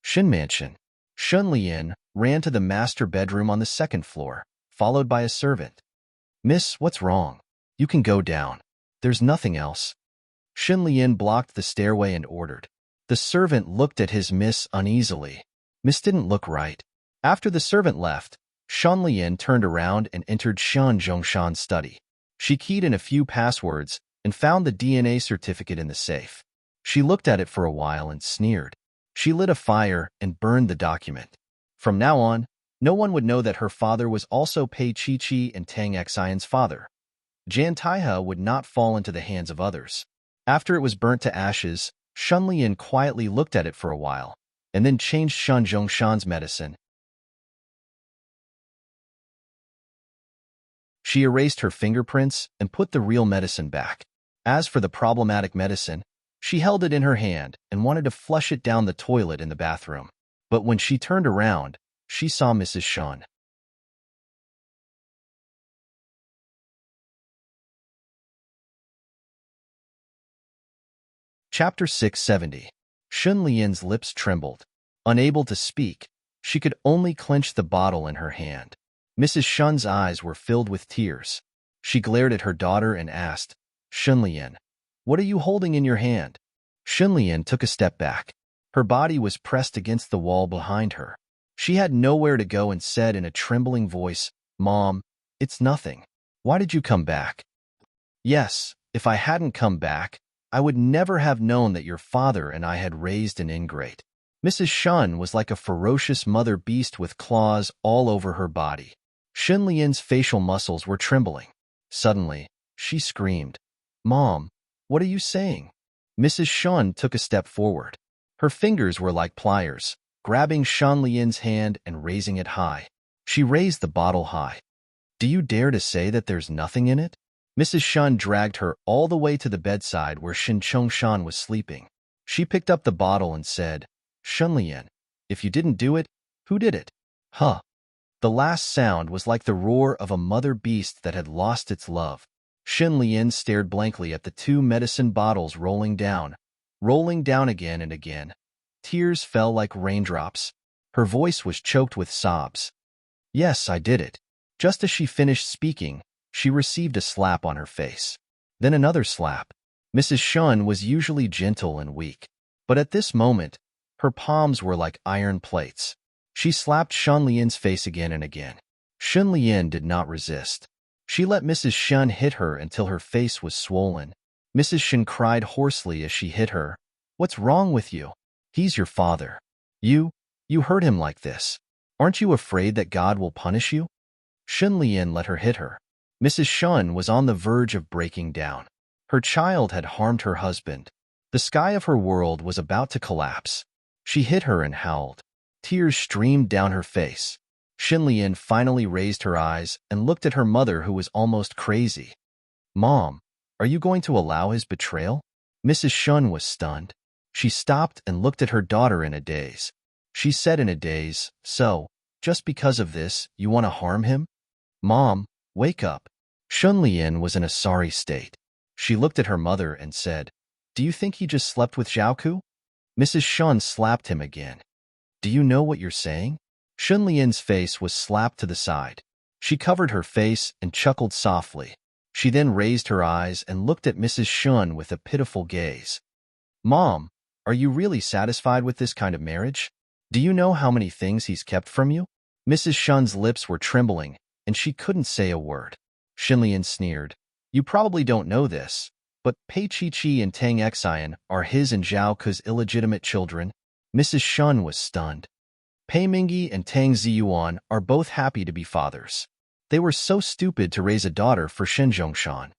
Speaker 1: Shin Mansion. Shun Lian ran to the master bedroom on the second floor, followed by a servant. "Miss, what's wrong? You can go down. There's nothing else." Shun Lian blocked the stairway and ordered. The servant looked at his miss uneasily. Miss didn't look right. After the servant left, Shun Lian turned around and entered Shun Zhongshan's study. She keyed in a few passwords and found the DNA certificate in the safe. She looked at it for a while and sneered. She lit a fire and burned the document. From now on, no one would know that her father was also Pei Chi-Chi and Tang Xian's father. Jan Taihe would not fall into the hands of others. After it was burnt to ashes, Shun Lian quietly looked at it for a while, and then changed Shun Zhongshan's medicine. She erased her fingerprints and put the real medicine back. As for the problematic medicine, she held it in her hand and wanted to flush it down the toilet in the bathroom. But when she turned around, she saw Mrs. Shun. Chapter 670. Shun Lian's lips trembled. Unable to speak, she could only clench the bottle in her hand. Mrs. Shun's eyes were filled with tears. She glared at her daughter and asked, "Shun Lian, what are you holding in your hand?" Shun Lian took a step back. Her body was pressed against the wall behind her. She had nowhere to go and said in a trembling voice, "Mom, it's nothing. Why did you come back?" "Yes, if I hadn't come back, I would never have known that your father and I had raised an ingrate." Mrs. Shun was like a ferocious mother beast with claws all over her body. Shun Lian's facial muscles were trembling. Suddenly, she screamed, "Mom, what are you saying?" Mrs. Shun took a step forward. Her fingers were like pliers, grabbing Shun Lian's hand and raising it high. She raised the bottle high. "Do you dare to say that there's nothing in it?" Mrs. Shun dragged her all the way to the bedside where Shin Chongshan was sleeping. She picked up the bottle and said, "Shun Lian, if you didn't do it, who did it?" "Huh." The last sound was like the roar of a mother beast that had lost its love. Xin Lian stared blankly at the two medicine bottles rolling down again and again. Tears fell like raindrops. Her voice was choked with sobs. Yes, I did it. Just as she finished speaking, she received a slap on her face. Then another slap. Mrs. Shun was usually gentle and weak, but at this moment, her palms were like iron plates. She slapped Shun Lian's face again and again. Shun Lian did not resist. She let Mrs. Shun hit her until her face was swollen. Mrs. Shun cried hoarsely as she hit her. What's wrong with you? He's your father. You hurt him like this. Aren't you afraid that God will punish you? Shun Lian let her hit her. Mrs. Shun was on the verge of breaking down. Her child had harmed her husband. The sky of her world was about to collapse. She hit her and howled. Tears streamed down her face. Xin Lian finally raised her eyes and looked at her mother, who was almost crazy. Mom, are you going to allow his betrayal? Mrs. Shun was stunned. She stopped and looked at her daughter in a daze. She said in a daze, So, just because of this, you want to harm him? Mom, wake up. Shun Lian was in a sorry state. She looked at her mother and said, Do you think he just slept with Zhaoku? Mrs. Shun slapped him again. Do you know what you're saying? Shun Lian's face was slapped to the side. She covered her face and chuckled softly. She then raised her eyes and looked at Mrs. Shun with a pitiful gaze. Mom, are you really satisfied with this kind of marriage? Do you know how many things he's kept from you? Mrs. Shun's lips were trembling, and she couldn't say a word. Xin Lian sneered. You probably don't know this, but Pei Chi-Chi and Tang Xian are his and Zhao Ke's illegitimate children. Mrs. Shun was stunned. Pei Mingyi and Tang Ziyuan are both happy to be fathers. They were so stupid to raise a daughter for Shen Zhongshan.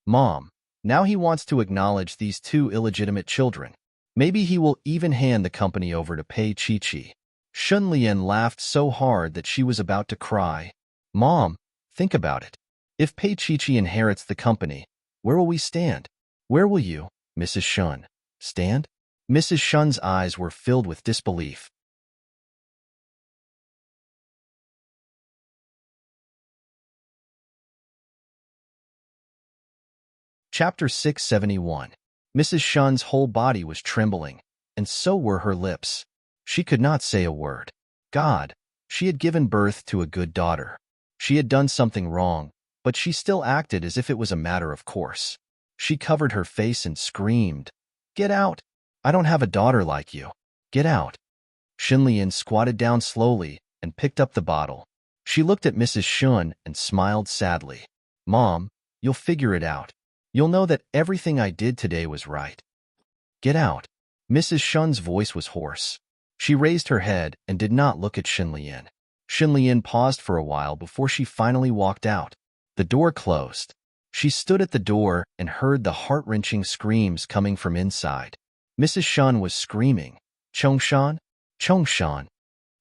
Speaker 1: Mom, now he wants to acknowledge these two illegitimate children. Maybe he will even hand the company over to Pei Chi-Chi. Shun Lian laughed so hard that she was about to cry. Mom, think about it. If Pei Chi-Chi inherits the company, where will we stand? Where will you, Mrs. Shun, stand? Mrs. Shun's eyes were filled with disbelief. Chapter 671. Mrs. Shun's whole body was trembling, and so were her lips. She could not say a word. God, she had given birth to a good daughter. She had done something wrong, but she still acted as if it was a matter of course. She covered her face and screamed, Get out! I don't have a daughter like you. Get out! Xin Lian squatted down slowly and picked up the bottle. She looked at Mrs. Shun and smiled sadly. Mom, you'll figure it out. You'll know that everything I did today was right. Get out! Mrs. Shun's voice was hoarse. She raised her head and did not look at Xin Lian. Xin Lian paused for a while before she finally walked out. The door closed. She stood at the door and heard the heart-wrenching screams coming from inside. Mrs. Shun was screaming, Chongshan? Chongshan.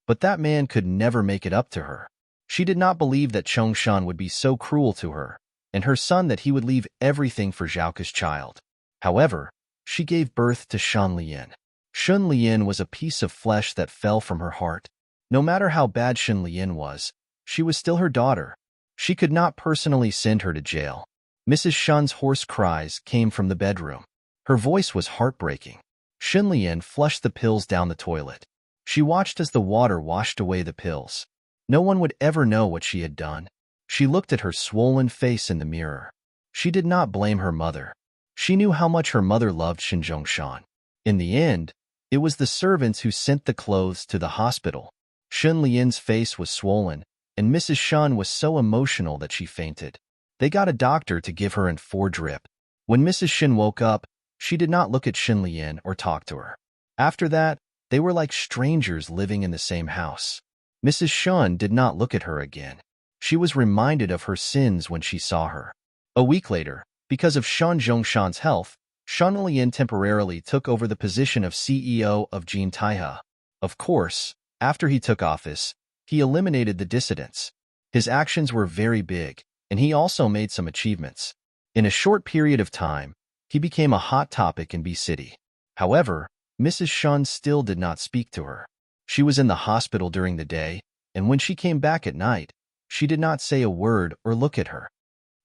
Speaker 1: But that man could never make it up to her. She did not believe that Chongshan would be so cruel to her, and her son that he would leave everything for Zhaoke's child. However, she gave birth to Shun Lian. Shun Lian was a piece of flesh that fell from her heart. No matter how bad Shun Lian was, she was still her daughter. She could not personally send her to jail. Mrs. Shun's hoarse cries came from the bedroom. Her voice was heartbreaking. Shun Lian flushed the pills down the toilet. She watched as the water washed away the pills. No one would ever know what she had done. She looked at her swollen face in the mirror. She did not blame her mother. She knew how much her mother loved Shen Zhongshan. In the end, it was the servants who sent the clothes to the hospital. Shun Lian's face was swollen, and Mrs. Shun was so emotional that she fainted. They got a doctor to give her an 4-drip. When Mrs. Shin woke up, she did not look at Xin Lian or talk to her. After that, they were like strangers living in the same house. Mrs. Shun did not look at her again. She was reminded of her sins when she saw her. A week later, because of Shen Zhongshan's health, Shun Lian temporarily took over the position of CEO of Jin Taihe. Of course, after he took office, he eliminated the dissidents. His actions were very big, and he also made some achievements. In a short period of time, he became a hot topic in B City. However, Mrs. Shun still did not speak to her. She was in the hospital during the day, and when she came back at night, she did not say a word or look at her.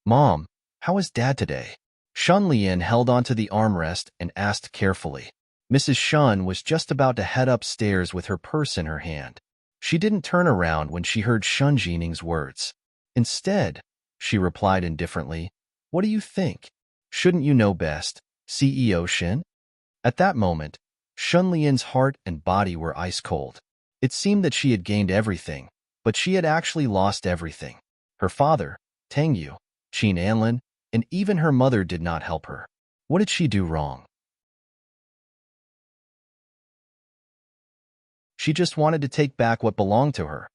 Speaker 1: Mom, how is Dad today? Shun Lian held onto the armrest and asked carefully. Mrs. Shun was just about to head upstairs with her purse in her hand. She didn't turn around when she heard Shun Jining's words. Instead, she replied indifferently, "What do you think? Shouldn't you know best, CEO Shin?" At that moment, Shun Lian's heart and body were ice cold. It seemed that she had gained everything, but she had actually lost everything. Her father, Tang Yu, Qin Anlin, and even her mother did not help her. What did she do wrong? She just wanted to take back what belonged to her.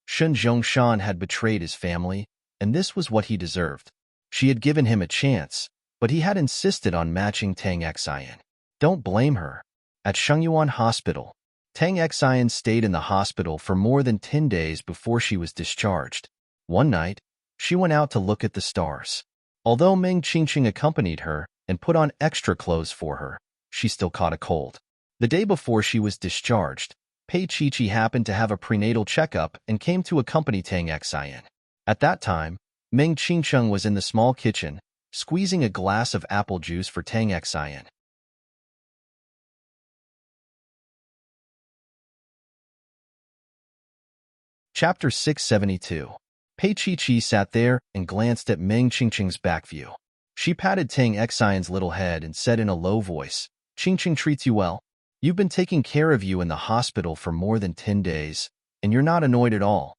Speaker 1: Shun Zhongshan had betrayed his family, and this was what he deserved. She had given him a chance, but he had insisted on matching Tang Xian. Don't blame her. At Shengyuan Hospital, Tang Xian stayed in the hospital for more than 10 days before she was discharged. One night, she went out to look at the stars. Although Meng Qingqing accompanied her and put on extra clothes for her, she still caught a cold. The day before she was discharged, Pei Qiqi happened to have a prenatal checkup and came to accompany Tang Xian. At that time, Meng Qingqing was in the small kitchen, squeezing a glass of apple juice for Tang Xian. Chapter 672. Pei Qiqi sat there and glanced at Meng Qingqing's back view. She patted Tang Xian's little head and said in a low voice, "Qingqing treats you well. You've been taking care of you in the hospital for more than 10 days, and you're not annoyed at all."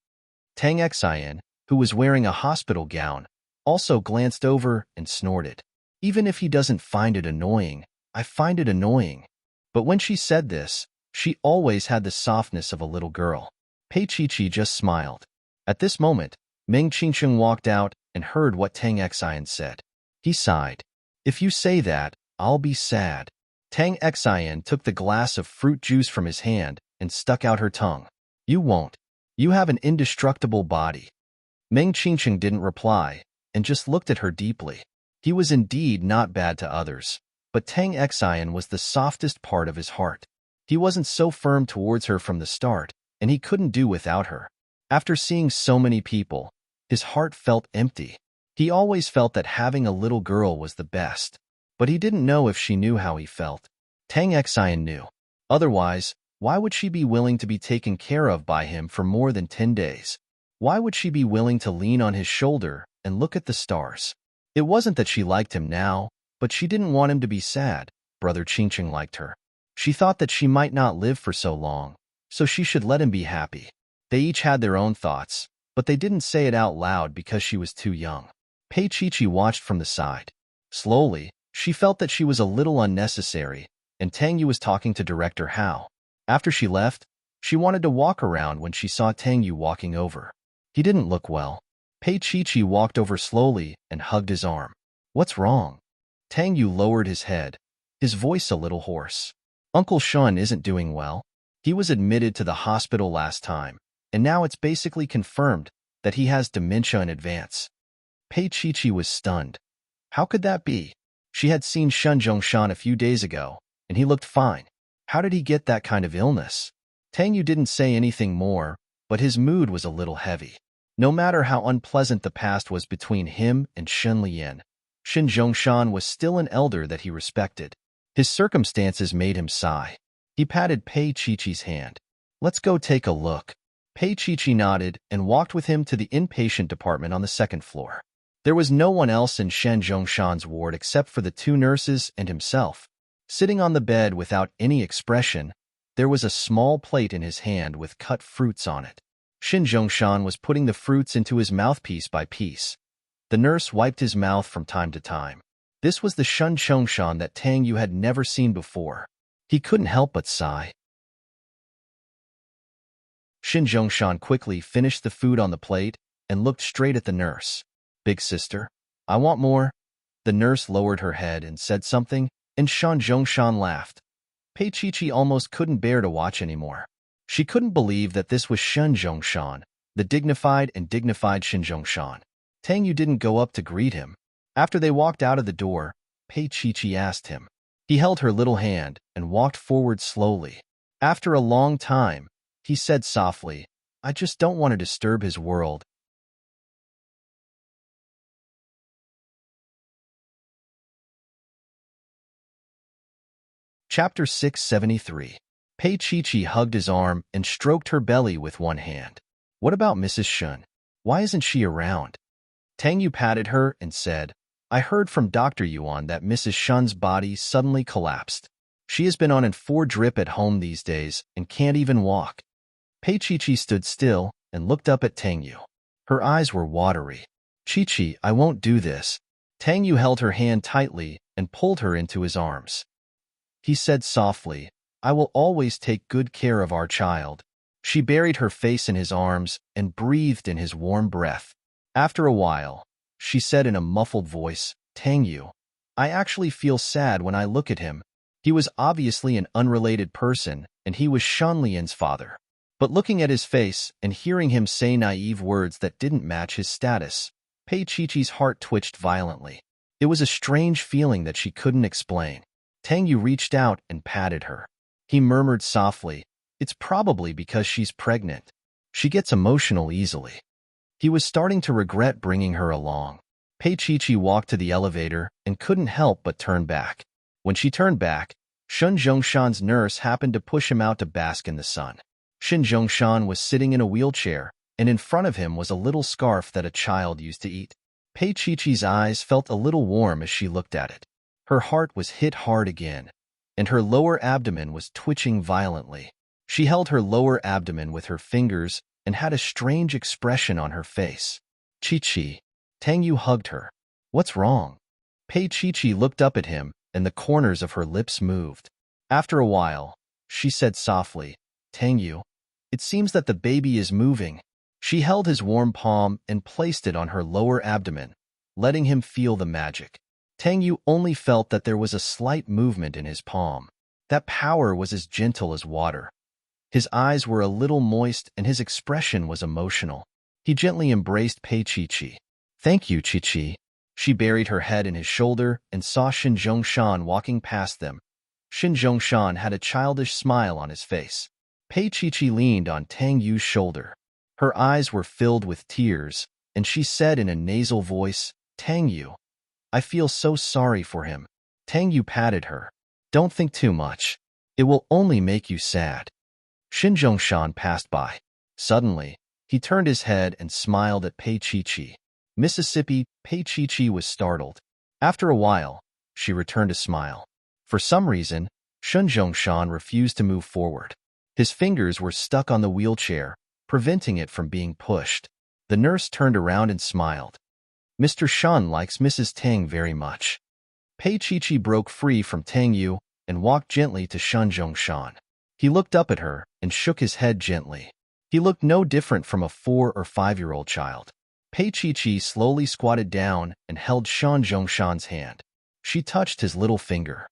Speaker 1: Tang Xian, who was wearing a hospital gown, also glanced over and snorted. "Even if he doesn't find it annoying, I find it annoying." But when she said this, she always had the softness of a little girl. Pei Qiqi just smiled. At this moment, Meng Qingqing walked out and heard what Tang Xian said. He sighed. "If you say that, I'll be sad." Tang Xian took the glass of fruit juice from his hand and stuck out her tongue. "You won't. You have an indestructible body." Meng Qingqing didn't reply and just looked at her deeply. He was indeed not bad to others, but Tang Xian was the softest part of his heart. He wasn't so firm towards her from the start, and he couldn't do without her. After seeing so many people, his heart felt empty. He always felt that having a little girl was the best, but he didn't know if she knew how he felt. Tang Xian knew. Otherwise, why would she be willing to be taken care of by him for more than 10 days? Why would she be willing to lean on his shoulder and look at the stars? It wasn't that she liked him now, but she didn't want him to be sad. Brother Qingqing liked her. She thought that she might not live for so long, so she should let him be happy. They each had their own thoughts, but they didn't say it out loud because she was too young. Pei Qiqi watched from the side. Slowly, she felt that she was a little unnecessary, and Tang Yu was talking to Director Hao. After she left, she wanted to walk around when she saw Tang Yu walking over. He didn't look well. Pei Qiqi walked over slowly and hugged his arm. "What's wrong?" Tang Yu lowered his head, his voice a little hoarse. "Uncle Shun isn't doing well. He was admitted to the hospital last time, and now it's basically confirmed that he has dementia in advance." Pei Qiqi was stunned. How could that be? She had seen Shun Zhongshan a few days ago, and he looked fine. How did he get that kind of illness? Tang Yu didn't say anything more, but his mood was a little heavy. No matter how unpleasant the past was between him and Shen Lian, Shin Zhongshan was still an elder that he respected. His circumstances made him sigh. He patted Pei Qiqi's hand. "Let's go take a look." Pei Qiqi nodded and walked with him to the inpatient department on the second floor. There was no one else in Shen Zhongshan's ward except for the 2 nurses and himself. Sitting on the bed without any expression, there was a small plate in his hand with cut fruits on it. Shin Zhongshan was putting the fruits into his mouth piece by piece. The nurse wiped his mouth from time to time. This was the Shun Zhongshan that Tang Yu had never seen before. He couldn't help but sigh. Shin Zhongshan quickly finished the food on the plate and looked straight at the nurse. "Big sister, I want more." The nurse lowered her head and said something, and Shan Zhongshan laughed. Pei Qiqi almost couldn't bear to watch anymore. She couldn't believe that this was Shen Zhongshan, the dignified Shin Zhongshan. Tang Yu didn't go up to greet him. After they walked out of the door, Pei Qiqi asked him. He held her little hand and walked forward slowly. After a long time, He said softly, I just don't want to disturb his world. Chapter 673. Pei Chi hugged his arm and stroked her belly with one hand. What about Mrs. Shun? Why isn't she around? Tang Yu patted her and said, I heard from Dr. Yuan that Mrs. Shun's body suddenly collapsed. She has been on an 4-drip at home these days and can't even walk. Pei Chi stood still and looked up at Tang Yu. Her eyes were watery. Chi, I won't do this. Tang Yu held her hand tightly and pulled her into his arms. He said softly, I will always take good care of our child. She buried her face in his arms and breathed in his warm breath. After a while, she said in a muffled voice, Tang Yu, I actually feel sad when I look at him. He was obviously an unrelated person, and he was Shanlian's father. But looking at his face and hearing him say naive words that didn't match his status, Pei Chi's heart twitched violently. It was a strange feeling that she couldn't explain. Tang Yu reached out and patted her. He murmured softly, It's probably because she's pregnant. She gets emotional easily. He was starting to regret bringing her along. Pei Chi walked to the elevator and couldn't help but turn back. When she turned back, Shun Zhongshan's nurse happened to push him out to bask in the sun. Shin Zhongshan was sitting in a wheelchair, and in front of him was a little scarf that a child used to eat. Pei Chi's eyes felt a little warm as she looked at it. Her heart was hit hard again, and her lower abdomen was twitching violently. She held her lower abdomen with her fingers and had a strange expression on her face. Chi. Tang Yu hugged her. What's wrong? Pei Chi looked up at him, and the corners of her lips moved. After a while, she said softly, Tang Yu, it seems that the baby is moving. She held his warm palm and placed it on her lower abdomen, letting him feel the magic. Tang Yu only felt that there was a slight movement in his palm. That power was as gentle as water. His eyes were a little moist and his expression was emotional. He gently embraced Pei Chi. Thank you, Chi. She buried her head in his shoulder and saw Shin Zhongshan walking past them. Shin Zhongshan had a childish smile on his face. Pei Chi leaned on Tang Yu's shoulder. Her eyes were filled with tears, and she said in a nasal voice, Tang Yu, I feel so sorry for him. Tang Yu patted her. Don't think too much. It will only make you sad. Shin Zhongshan passed by. Suddenly, he turned his head and smiled at Pei Chi. Mississippi, Pei Chi was startled. After a while, she returned a smile. For some reason, Shin Zhongshan refused to move forward. His fingers were stuck on the wheelchair, preventing it from being pushed. The nurse turned around and smiled. Mr. Shun likes Mrs. Tang very much. Pei Chi broke free from Tang Yu and walked gently to Shin Zhongshan. He looked up at her and shook his head gently. He looked no different from a 4 or 5-year-old child. Pei Chi slowly squatted down and held Shin Zhongshan's hand. She touched his little finger.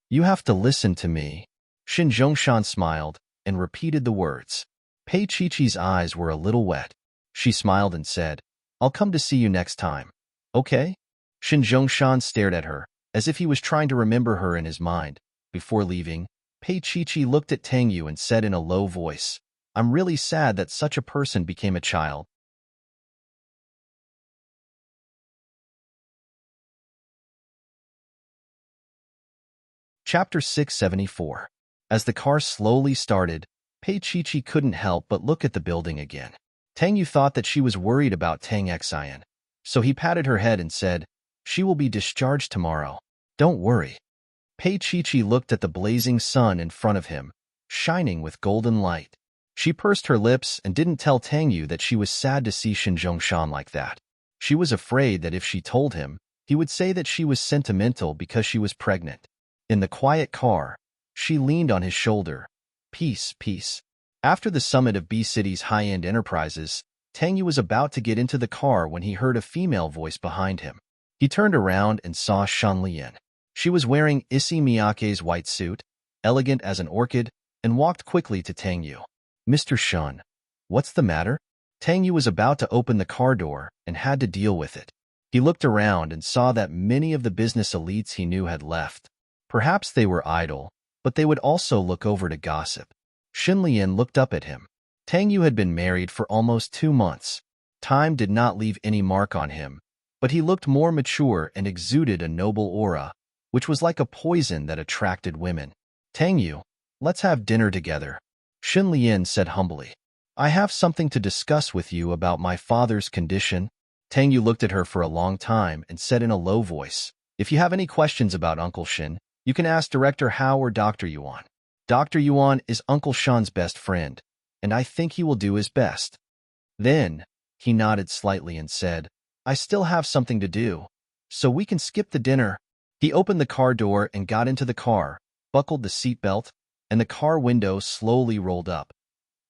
Speaker 1: You have to listen to me. Shin Zhongshan smiled and repeated the words. Pei Chi's eyes were a little wet. She smiled and said, I'll come to see you next time. Okay? Shin Zhongshan stared at her, as if he was trying to remember her in his mind. Before leaving, Pei Chi looked at Tang Yu and said in a low voice, I'm really sad that such a person became a child. Chapter 674. As the car slowly started, Pei Chi couldn't help but look at the building again. Tang Yu thought that she was worried about Tang Xian, so he patted her head and said, She will be discharged tomorrow. Don't worry. Pei Chi looked at the blazing sun in front of him, shining with golden light. She pursed her lips and didn't tell Tang Yu that she was sad to see Shin Zhongshan like that. She was afraid that if she told him, he would say that she was sentimental because she was pregnant. In the quiet car, she leaned on his shoulder. Peace, peace. After the summit of B-City's high-end enterprises, Tang Yu was about to get into the car when he heard a female voice behind him. He turned around and saw Shanlian. She was wearing Issey Miyake's white suit, elegant as an orchid, and walked quickly to Tang Yu. Mr. Shun, what's the matter? Tang Yu was about to open the car door and had to deal with it. He looked around and saw that many of the business elites he knew had left. Perhaps they were idle, but they would also look over to gossip. Xin Lian looked up at him. Tang Yu had been married for almost 2 months. Time did not leave any mark on him, but he looked more mature and exuded a noble aura, which was like a poison that attracted women. Tang Yu, let's have dinner together, Xin Lian said humbly. I have something to discuss with you about my father's condition. Tang Yu looked at her for a long time and said in a low voice, if you have any questions about Uncle Xin, you can ask Director Hao or Dr. Yuan. Dr. Yuan is Uncle Shan's best friend, and I think he will do his best. Then, he nodded slightly and said, I still have something to do, so we can skip the dinner. He opened the car door and got into the car, buckled the seatbelt, and the car window slowly rolled up.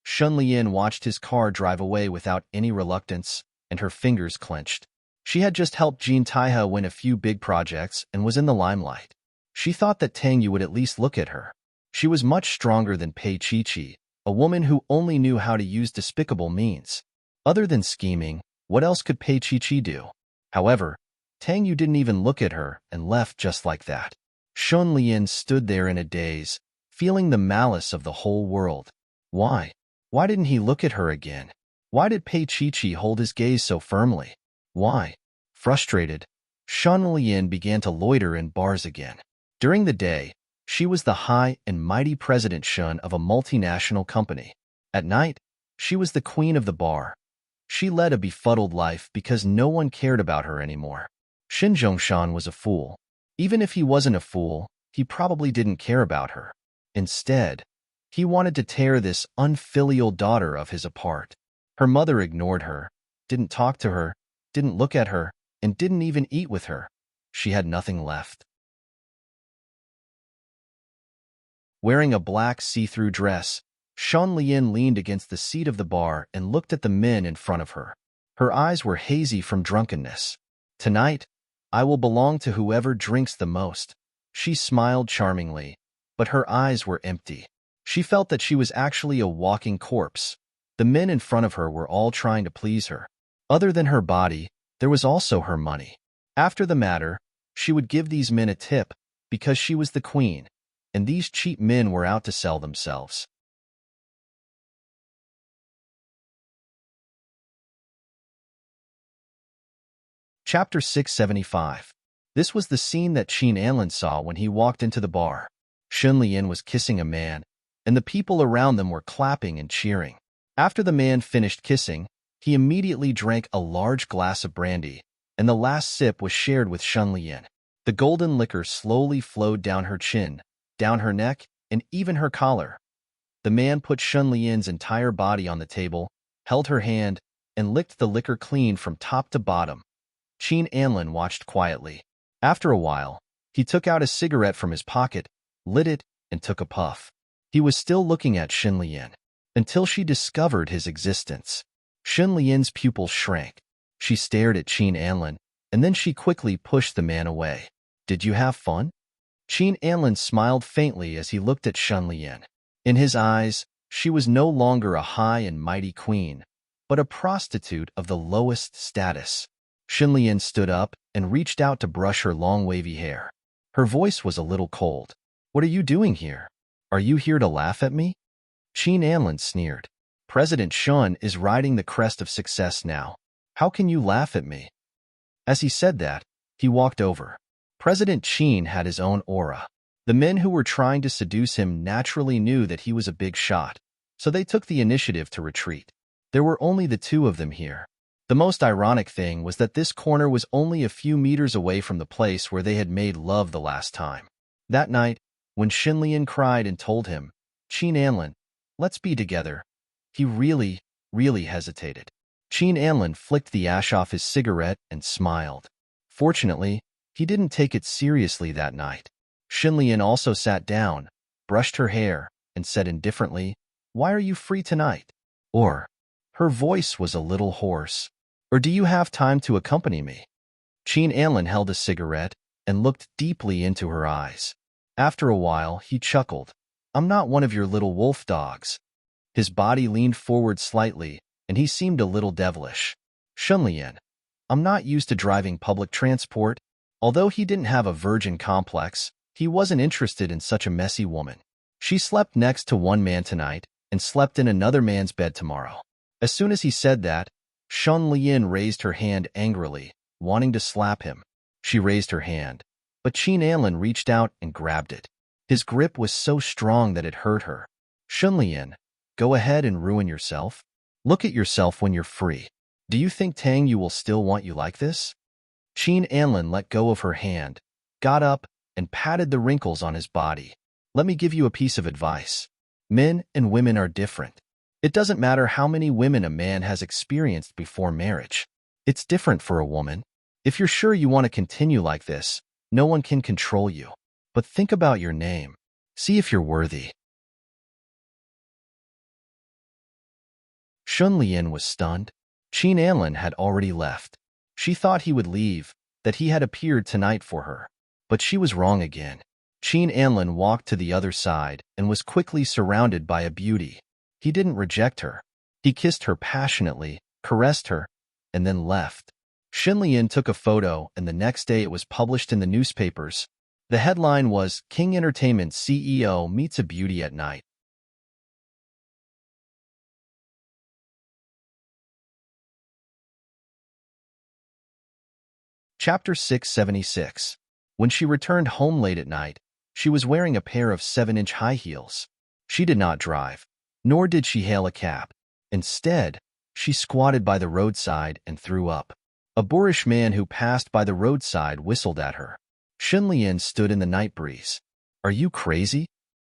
Speaker 1: Shun Lian watched his car drive away without any reluctance, and her fingers clenched. She had just helped Jean Taihe win a few big projects and was in the limelight. She thought that Tang Yu would at least look at her. She was much stronger than Pei Chi-Chi, a woman who only knew how to use despicable means. Other than scheming, what else could Pei Chi-Chi do? However, Tang Yu didn't even look at her and left just like that. Shun Lian stood there in a daze, feeling the malice of the whole world. Why? Why didn't he look at her again? Why did Pei Chi-Chi hold his gaze so firmly? Why? Frustrated, Shun Lian began to loiter in bars again. During the day, she was the high and mighty President Shun of a multinational company. At night, she was the queen of the bar. She led a befuddled life because no one cared about her anymore. Xin Zhongshan was a fool. Even if he wasn't a fool, he probably didn't care about her. Instead, he wanted to tear this unfilial daughter of his apart. Her mother ignored her, didn't talk to her, didn't look at her, and didn't even eat with her. She had nothing left. Wearing a black see-through dress, Shun Lian leaned against the seat of the bar and looked at the men in front of her. Her eyes were hazy from drunkenness. Tonight, I will belong to whoever drinks the most. She smiled charmingly, but her eyes were empty. She felt that she was actually a walking corpse. The men in front of her were all trying to please her. Other than her body, there was also her money. After the matter, she would give these men a tip because she was the queen, and these cheap men were out to sell themselves. Chapter 675. This was the scene that Qin Anlin saw when he walked into the bar. Shun Lian was kissing a man, and the people around them were clapping and cheering. After the man finished kissing, he immediately drank a large glass of brandy, and the last sip was shared with Shun Lian. The golden liquor slowly flowed down her chin, down her neck, and even her collar. The man put Shun Lian's entire body on the table, held her hand, and licked the liquor clean from top to bottom. Qin Anlin watched quietly. After a while, he took out a cigarette from his pocket, lit it, and took a puff. He was still looking at Xin Lian, until she discovered his existence. Xin Lian's pupils shrank. She stared at Qin Anlin, and then she quickly pushed the man away. Did you have fun? Qin Anlin smiled faintly as he looked at Shun Lian. In his eyes, she was no longer a high and mighty queen, but a prostitute of the lowest status. Xin Lian stood up and reached out to brush her long wavy hair. Her voice was a little cold. What are you doing here? Are you here to laugh at me? Qin Anlin sneered. President Shun is riding the crest of success now. How can you laugh at me? As he said that, he walked over. President Qin had his own aura. The men who were trying to seduce him naturally knew that he was a big shot, so they took the initiative to retreat. There were only the two of them here. The most ironic thing was that this corner was only a few meters away from the place where they had made love the last time. That night, when Xin Lian cried and told him, Qin Anlin, let's be together, he really hesitated. Qin Anlin flicked the ash off his cigarette and smiled. Fortunately, he didn't take it seriously that night. Xin Lian also sat down, brushed her hair, and said indifferently, Why are you free tonight? Or, her voice was a little hoarse. Or do you have time to accompany me? Qin Anlin held a cigarette and looked deeply into her eyes. After a while, he chuckled. I'm not one of your little wolf dogs. His body leaned forward slightly, and he seemed a little devilish. Shun Lian, I'm not used to driving public transport. Although he didn't have a virgin complex, He wasn't interested in such a messy woman. She slept next to one man tonight and slept in another man's bed tomorrow. As soon as he said that, Shun Lian raised her hand angrily, wanting to slap him. She raised her hand, but Qin Anlin reached out and grabbed it. His grip was so strong that it hurt her. Shun Lian, go ahead and ruin yourself. Look at yourself when you're free. Do you think Tang Yu will still want you like this? Qin Anlin let go of her hand, got up, and patted the wrinkles on his body. Let me give you a piece of advice. Men and women are different. It doesn't matter how many women a man has experienced before marriage. It's different for a woman. If you're sure you want to continue like this, no one can control you. But think about your name. See if you're worthy. Shun Lian was stunned. Qin Anlin had already left. She thought he would leave, that he had appeared tonight for her. But she was wrong again. Qin Anlin walked to the other side and was quickly surrounded by a beauty. He didn't reject her. He kissed her passionately, caressed her, and then left. Shin Lian took a photo, and the next day it was published in the newspapers. The headline was, King Entertainment CEO meets a beauty at night. Chapter 676. When she returned home late at night, she was wearing a pair of 7-inch high heels. She did not drive, nor did she hail a cab. Instead, she squatted by the roadside and threw up. A boorish man who passed by the roadside whistled at her. Shin Lian stood in the night breeze. Are you crazy?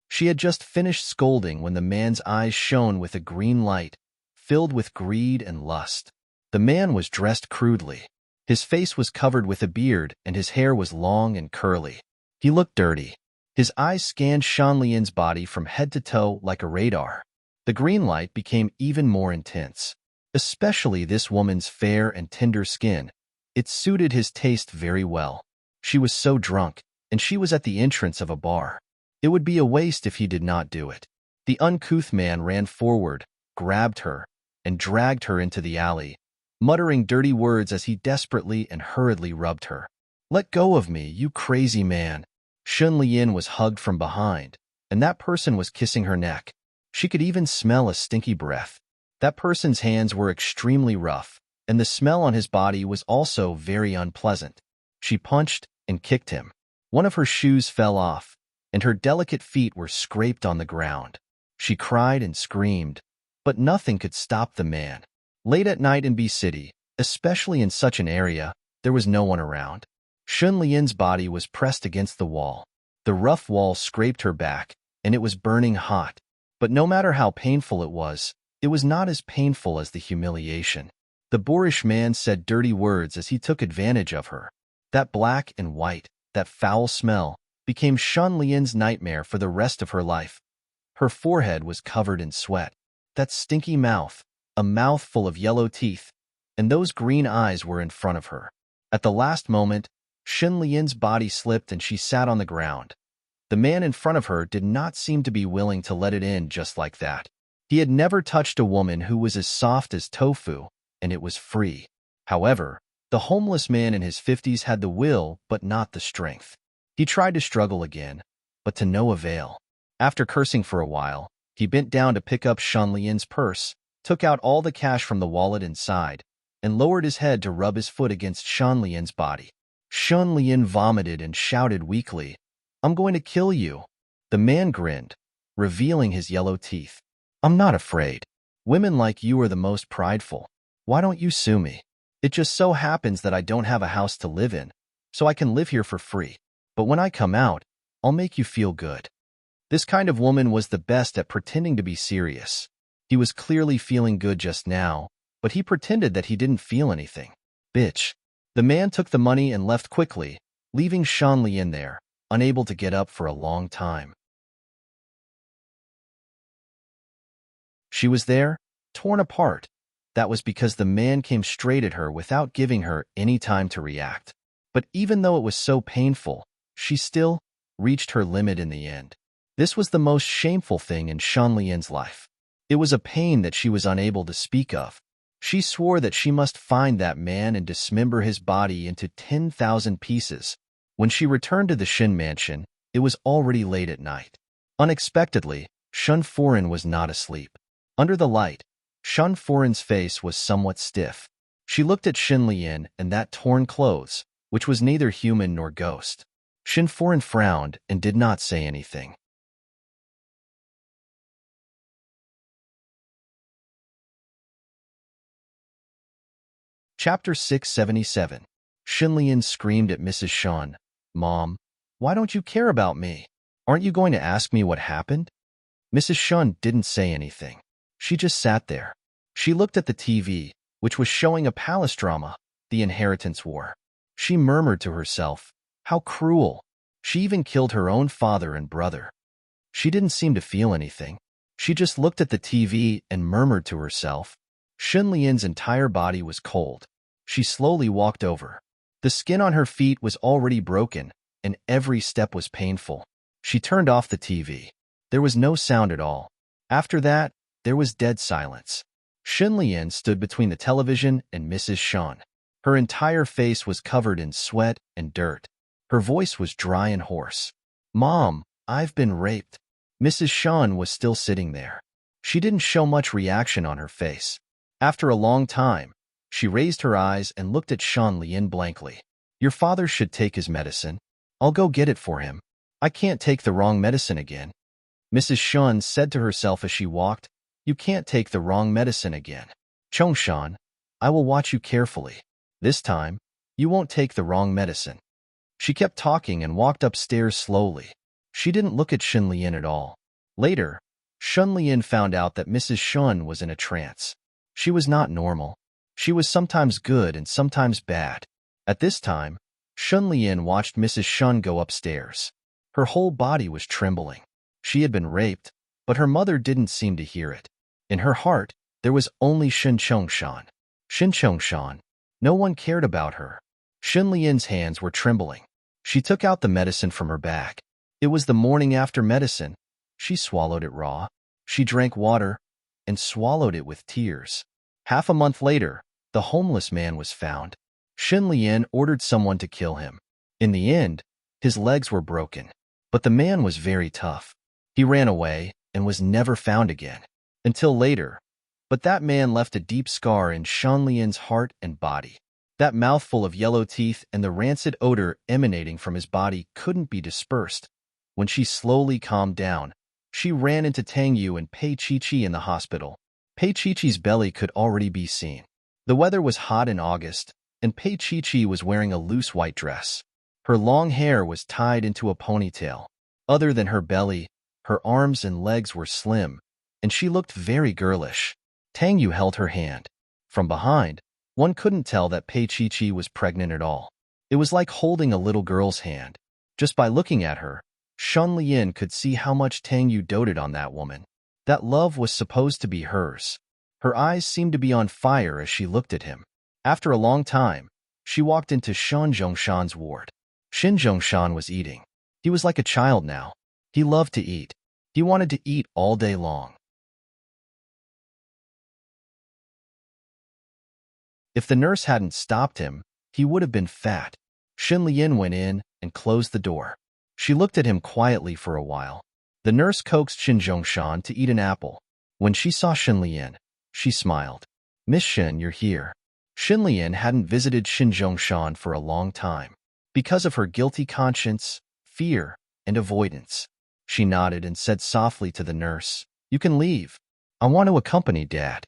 Speaker 1: She had just finished scolding when the man's eyes shone with a green light, filled with greed and lust. The man was dressed crudely. His face was covered with a beard and his hair was long and curly. He looked dirty. His eyes scanned Shan Lian's body from head to toe like a radar. The green light became even more intense. Especially this woman's fair and tender skin. It suited his taste very well. She was so drunk, and she was at the entrance of a bar. It would be a waste if he did not do it. The uncouth man ran forward, grabbed her, and dragged her into the alley, muttering dirty words as he desperately and hurriedly rubbed her. Let go of me, you crazy man. Shun Lian was hugged from behind, and that person was kissing her neck. She could even smell a stinky breath. That person's hands were extremely rough, and the smell on his body was also very unpleasant. She punched and kicked him. One of her shoes fell off, and her delicate feet were scraped on the ground. She cried and screamed, but nothing could stop the man. Late at night in B City, especially in such an area, there was no one around. Shun Lian's body was pressed against the wall. The rough wall scraped her back, and it was burning hot. But no matter how painful it was not as painful as the humiliation. The boorish man said dirty words as he took advantage of her. That black and white, that foul smell, became Shun Lian's nightmare for the rest of her life. Her forehead was covered in sweat. That stinky mouth, a mouth full of yellow teeth, and those green eyes were in front of her. At the last moment, Shin Lian's body slipped and she sat on the ground. The man in front of her did not seem to be willing to let it in just like that. He had never touched a woman who was as soft as tofu, and it was free. However, the homeless man in his 50s had the will but not the strength. He tried to struggle again, but to no avail. After cursing for a while, he bent down to pick up Shun Lian's purse, took out all the cash from the wallet inside, and lowered his head to rub his foot against Shun Lian's body. Shun Lian vomited and shouted weakly, I'm going to kill you. The man grinned, revealing his yellow teeth. I'm not afraid. Women like you are the most prideful. Why don't you sue me? It just so happens that I don't have a house to live in, so I can live here for free. But when I come out, I'll make you feel good. This kind of woman was the best at pretending to be serious. He was clearly feeling good just now, but he pretended that he didn't feel anything. Bitch. The man took the money and left quickly, leaving Shan Lian there, unable to get up for a long time. She was there, torn apart. That was because the man came straight at her without giving her any time to react. But even though it was so painful, she still reached her limit in the end. This was the most shameful thing in Shan Lian's life. It was a pain that she was unable to speak of. She swore that she must find that man and dismember his body into 10,000 pieces. When she returned to the Shin mansion, It was already late at night. Unexpectedly, Shun Foreign was not asleep. Under the light, Shun Foreign's face was somewhat stiff. She looked at Shin Lian and that torn clothes, which was neither human nor ghost. Shin Foreign frowned and did not say anything. Chapter 677. Shin Lian screamed at Mrs. Shun, "Mom, why don't you care about me? Aren't you going to ask me what happened?" Mrs. Shun didn't say anything. She just sat there. She looked at the TV, which was showing a palace drama, The Inheritance War. She murmured to herself, "How cruel. She even killed her own father and brother." She didn't seem to feel anything. She just looked at the TV and murmured to herself. Shin Lian's entire body was cold. She slowly walked over. The skin on her feet was already broken, and every step was painful. She turned off the TV. There was no sound at all. After that, there was dead silence. Shin Lian stood between the television and Mrs. Shun. Her entire face was covered in sweat and dirt. Her voice was dry and hoarse. "Mom, I've been raped." Mrs. Shun was still sitting there. She didn't show much reaction on her face. After a long time, she raised her eyes and looked at Shin Lian blankly. "Your father should take his medicine. I'll go get it for him. I can't take the wrong medicine again." Mrs. Shun said to herself as she walked, "You can't take the wrong medicine again. Chongshan, I will watch you carefully. This time, you won't take the wrong medicine." She kept talking and walked upstairs slowly. She didn't look at Shin Lian at all. Later, Shun Lian found out that Mrs. Shun was in a trance. She was not normal. She was sometimes good and sometimes bad. At this time, Shun Lian watched Mrs. Shun go upstairs. Her whole body was trembling. She had been raped, but her mother didn't seem to hear it. In her heart, there was only Shin Chongshan. Shin Chongshan. No one cared about her. Shin Lian's hands were trembling. She took out the medicine from her bag. It was the morning after medicine. She swallowed it raw. She drank water and swallowed it with tears. Half a month later, the homeless man was found. Shin Lian ordered someone to kill him. In the end, his legs were broken, but the man was very tough. He ran away and was never found again, until later. But that man left a deep scar in Shin Lian's heart and body. That mouthful of yellow teeth and the rancid odor emanating from his body couldn't be dispersed. When she slowly calmed down, she ran into Tang Yu and Pei Chi-Chi in the hospital. Pei Chi-Chi's belly could already be seen. The weather was hot in August, and Pei Chi-Chi was wearing a loose white dress. Her long hair was tied into a ponytail. Other than her belly, her arms and legs were slim, and she looked very girlish. Tang Yu held her hand. From behind, one couldn't tell that Pei Chi-Chi was pregnant at all. It was like holding a little girl's hand. Just by looking at her, Shun Lian could see how much Tang Yu doted on that woman. That love was supposed to be hers. Her eyes seemed to be on fire as she looked at him. After a long time, she walked into Shin Zhongshan's ward. Shin Zhongshan was eating. He was like a child now. He loved to eat. He wanted to eat all day long. If the nurse hadn't stopped him, he would have been fat. Shin Lian went in and closed the door. She looked at him quietly for a while. The nurse coaxed Shin Zhongshan to eat an apple. When she saw Shin Lian, she smiled. "Miss Shin, you're here." Shin Lian hadn't visited Shin Zhongshan for a long time. Because of her guilty conscience, fear, and avoidance. She nodded and said softly to the nurse, "You can leave. I want to accompany Dad."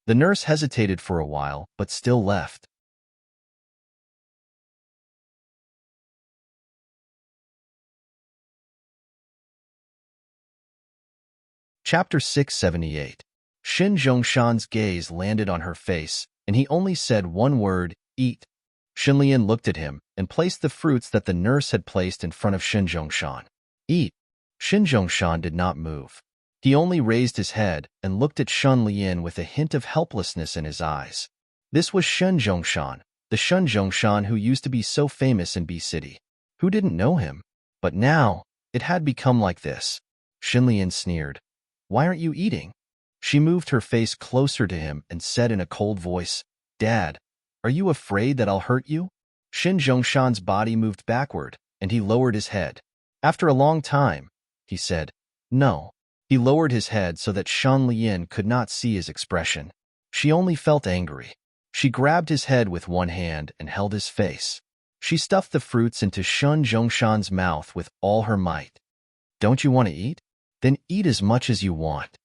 Speaker 1: The nurse hesitated for a while, but still left. Chapter 678. Shin Zhongshan's gaze landed on her face, and he only said one word, "Eat." Shin Lian looked at him and placed the fruits that the nurse had placed in front of Shin Zhongshan. "Eat." Shin Zhongshan did not move. He only raised his head and looked at Shin Lian with a hint of helplessness in his eyes. This was Shin Zhongshan, the Shin Zhongshan who used to be so famous in B City. Who didn't know him? But now, it had become like this. Shin Lian sneered. "Why aren't you eating?" She moved her face closer to him and said in a cold voice, "Dad, are you afraid that I'll hurt you?" Shin Zhongshan's body moved backward, and he lowered his head. After a long time, he said, "No." He lowered his head so that Shen Lian could not see his expression. She only felt angry. She grabbed his head with one hand and held his face. She stuffed the fruits into Shun Zhongshan's mouth with all her might. "Don't you want to eat? Then eat as much as you want."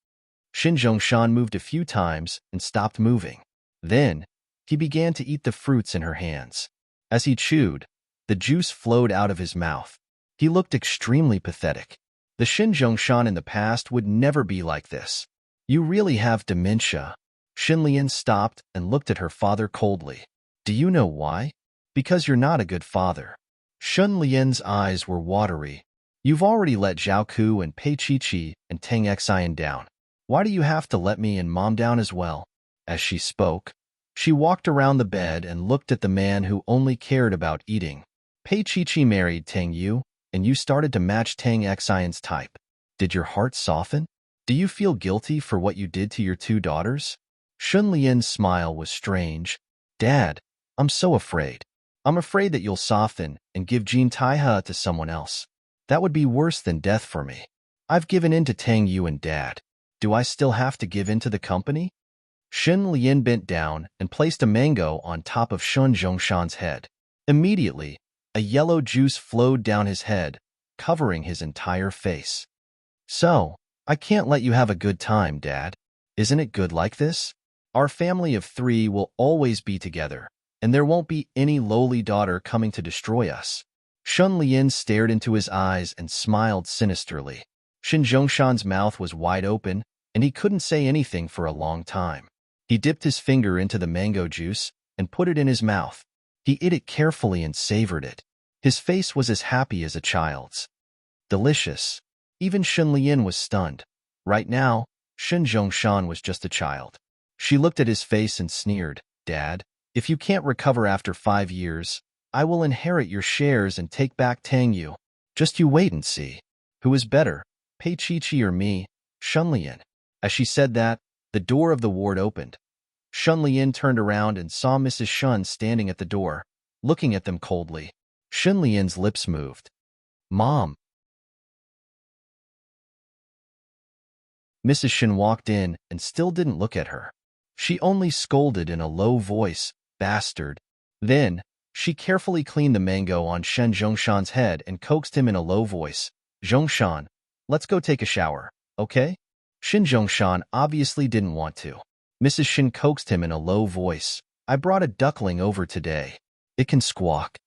Speaker 1: Shin Zhongshan moved a few times and stopped moving. Then, he began to eat the fruits in her hands. As he chewed, the juice flowed out of his mouth. He looked extremely pathetic. The Shin Zhongshan in the past would never be like this. "You really have dementia." Shin Lian stopped and looked at her father coldly. "Do you know why? Because you're not a good father." Shun Lian's eyes were watery. "You've already let Zhao Ku and Pei Chi and Tang Xian down. Why do you have to let me and Mom down as well?" As she spoke, she walked around the bed and looked at the man who only cared about eating. "Pei Chi married Tang Yu, and you started to match Tang Xian's type. Did your heart soften? Do you feel guilty for what you did to your two daughters?" Shun Lian's smile was strange. "Dad, I'm so afraid. I'm afraid that you'll soften and give Jin Taihe to someone else. That would be worse than death for me. I've given in to Tang Yu and Dad. Do I still have to give in to the company?" Shin Lian bent down and placed a mango on top of Shun Zhongshan's head. Immediately, a yellow juice flowed down his head, covering his entire face. "So, I can't let you have a good time, Dad. Isn't it good like this? Our family of 3 will always be together, and there won't be any lowly daughter coming to destroy us." Shun Lian stared into his eyes and smiled sinisterly. Shin Zhongshan's mouth was wide open, and he couldn't say anything for a long time. He dipped his finger into the mango juice and put it in his mouth. He ate it carefully and savored it. His face was as happy as a child's. Delicious. Even Shun Lian was stunned. Right now, Shin Zhongshan was just a child. She looked at his face and sneered, "Dad, if you can't recover after 5 years, I will inherit your shares and take back Tang Yu. Just you wait and see. Who is better, Pei Chi or me, Shun Lian?" As she said that, the door of the ward opened. Shun Lian turned around and saw Mrs. Shun standing at the door, looking at them coldly. Shun Lian's lips moved. "Mom." Mrs. Shin walked in and still didn't look at her. She only scolded in a low voice, "Bastard." Then, she carefully cleaned the mango on Shen Zhongshan's head and coaxed him in a low voice. "Zhongshan, let's go take a shower, okay?" Shin Zhongshan obviously didn't want to. Mrs. Shin coaxed him in a low voice. "I brought a duckling over today. It can squawk."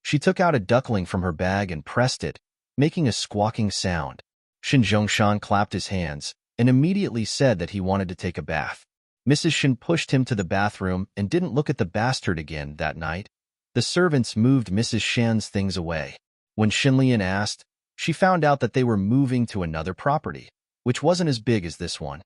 Speaker 1: She took out a duckling from her bag and pressed it, making a squawking sound. Shin Zhongshan clapped his hands and immediately said that he wanted to take a bath. Mrs. Shin pushed him to the bathroom and didn't look at the bastard again that night. The servants moved Mrs. Shan's things away. When Shin Lian asked, she found out that they were moving to another property, which wasn't as big as this one.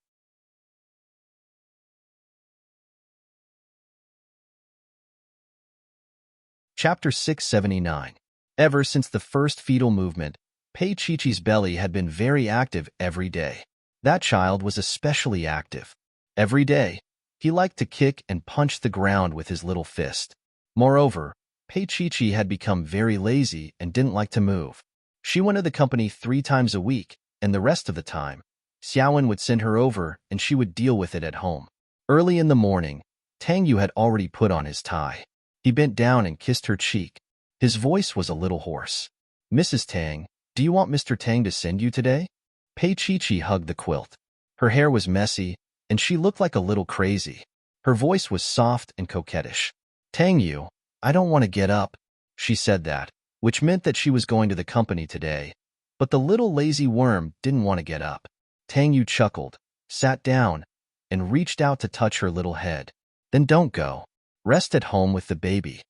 Speaker 1: Chapter 679. Ever since the first fetal movement, Pei Chi-Chi's belly had been very active every day. That child was especially active. Every day, he liked to kick and punch the ground with his little fist. Moreover, Pei Chi-Chi had become very lazy and didn't like to move. She went to the company 3 times a week, and the rest of the time, Xiaowen would send her over and she would deal with it at home. Early in the morning, Tang Yu had already put on his tie. He bent down and kissed her cheek. His voice was a little hoarse. "Mrs. Tang, do you want Mr. Tang to send you today?" Pei Chi-Chi hugged the quilt. Her hair was messy, and she looked like a little crazy. Her voice was soft and coquettish. "Tang Yu, I don't want to get up." She said that, which meant that she was going to the company today. But the little lazy worm didn't want to get up. Tang Yu chuckled, sat down, and reached out to touch her little head. "Then don't go. Rest at home with the baby."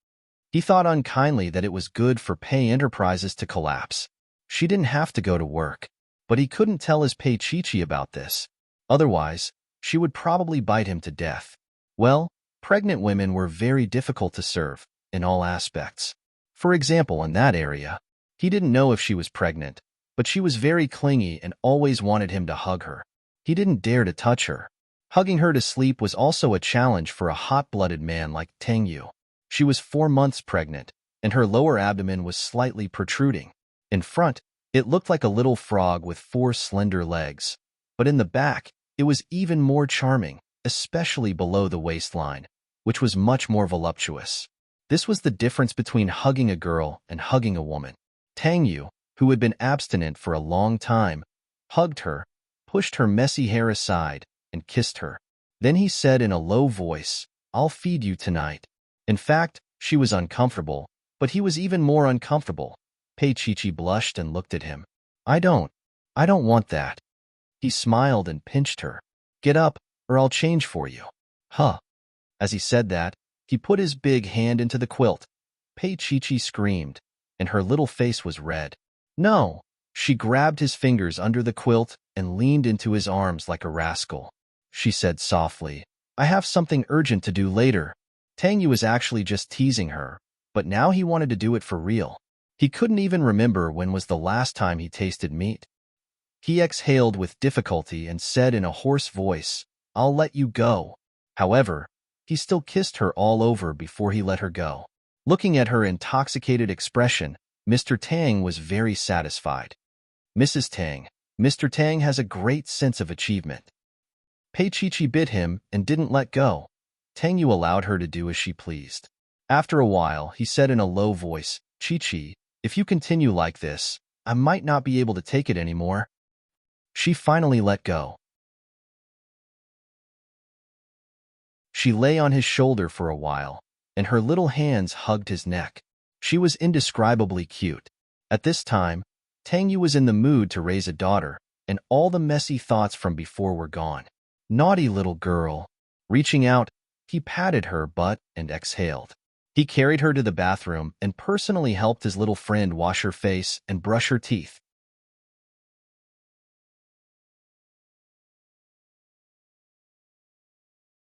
Speaker 1: He thought unkindly that it was good for Pei Enterprises to collapse. She didn't have to go to work. But he couldn't tell his Pei Chi-Chi about this. Otherwise, she would probably bite him to death. Well, pregnant women were very difficult to serve, in all aspects. For example, in that area, he didn't know if she was pregnant, but she was very clingy and always wanted him to hug her. He didn't dare to touch her. Hugging her to sleep was also a challenge for a hot-blooded man like Tang Yu. She was 4 months pregnant, and her lower abdomen was slightly protruding. In front, It looked like a little frog with 4 slender legs, but in the back, it was even more charming, especially below the waistline, which was much more voluptuous. This was the difference between hugging a girl and hugging a woman. Tang Yu, who had been abstinent for a long time, hugged her, pushed her messy hair aside, and kissed her. Then he said in a low voice, "I'll feed you tonight." In fact, she was uncomfortable, but he was even more uncomfortable. Pei Chichi blushed and looked at him. I don't want that." He smiled and pinched her. "Get up, or I'll change for you." Huh. As he said that, he put his big hand into the quilt. Pei Chichi screamed, and her little face was red. No. She grabbed his fingers under the quilt and leaned into his arms like a rascal. She said softly, "I have something urgent to do later." Tang Yu was actually just teasing her, but now he wanted to do it for real. He couldn't even remember when was the last time he tasted meat. He exhaled with difficulty and said in a hoarse voice, "I'll let you go." However, he still kissed her all over before he let her go. Looking at her intoxicated expression, Mr. Tang was very satisfied. Mrs. Tang, Mr. Tang has a great sense of achievement. Pei Chichi bit him and didn't let go. Tang Yu allowed her to do as she pleased. After a while, he said in a low voice, "Chichi, if you continue like this, I might not be able to take it anymore." She finally let go. She lay on his shoulder for a while, and her little hands hugged his neck. She was indescribably cute. At this time, Tang Yu was in the mood to raise a daughter, and all the messy thoughts from before were gone. Naughty little girl. Reaching out, he patted her butt and exhaled. He carried her to the bathroom and personally helped his little friend wash her face and brush her teeth.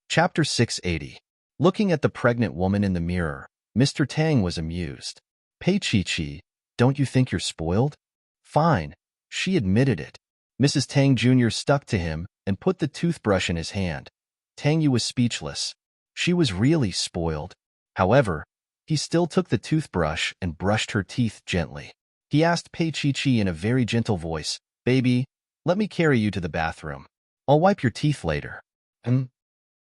Speaker 1: Chapter 680. Looking at the pregnant woman in the mirror, Mr. Tang was amused. "Pei Chi-Chi, don't you think you're spoiled?" "Fine." She admitted it. Mrs. Tang Jr. stuck to him and put the toothbrush in his hand. Tang Yu was speechless. She was really spoiled. However, he still took the toothbrush and brushed her teeth gently. He asked Pei Chi-Chi in a very gentle voice, "Baby, let me carry you to the bathroom. I'll wipe your teeth later."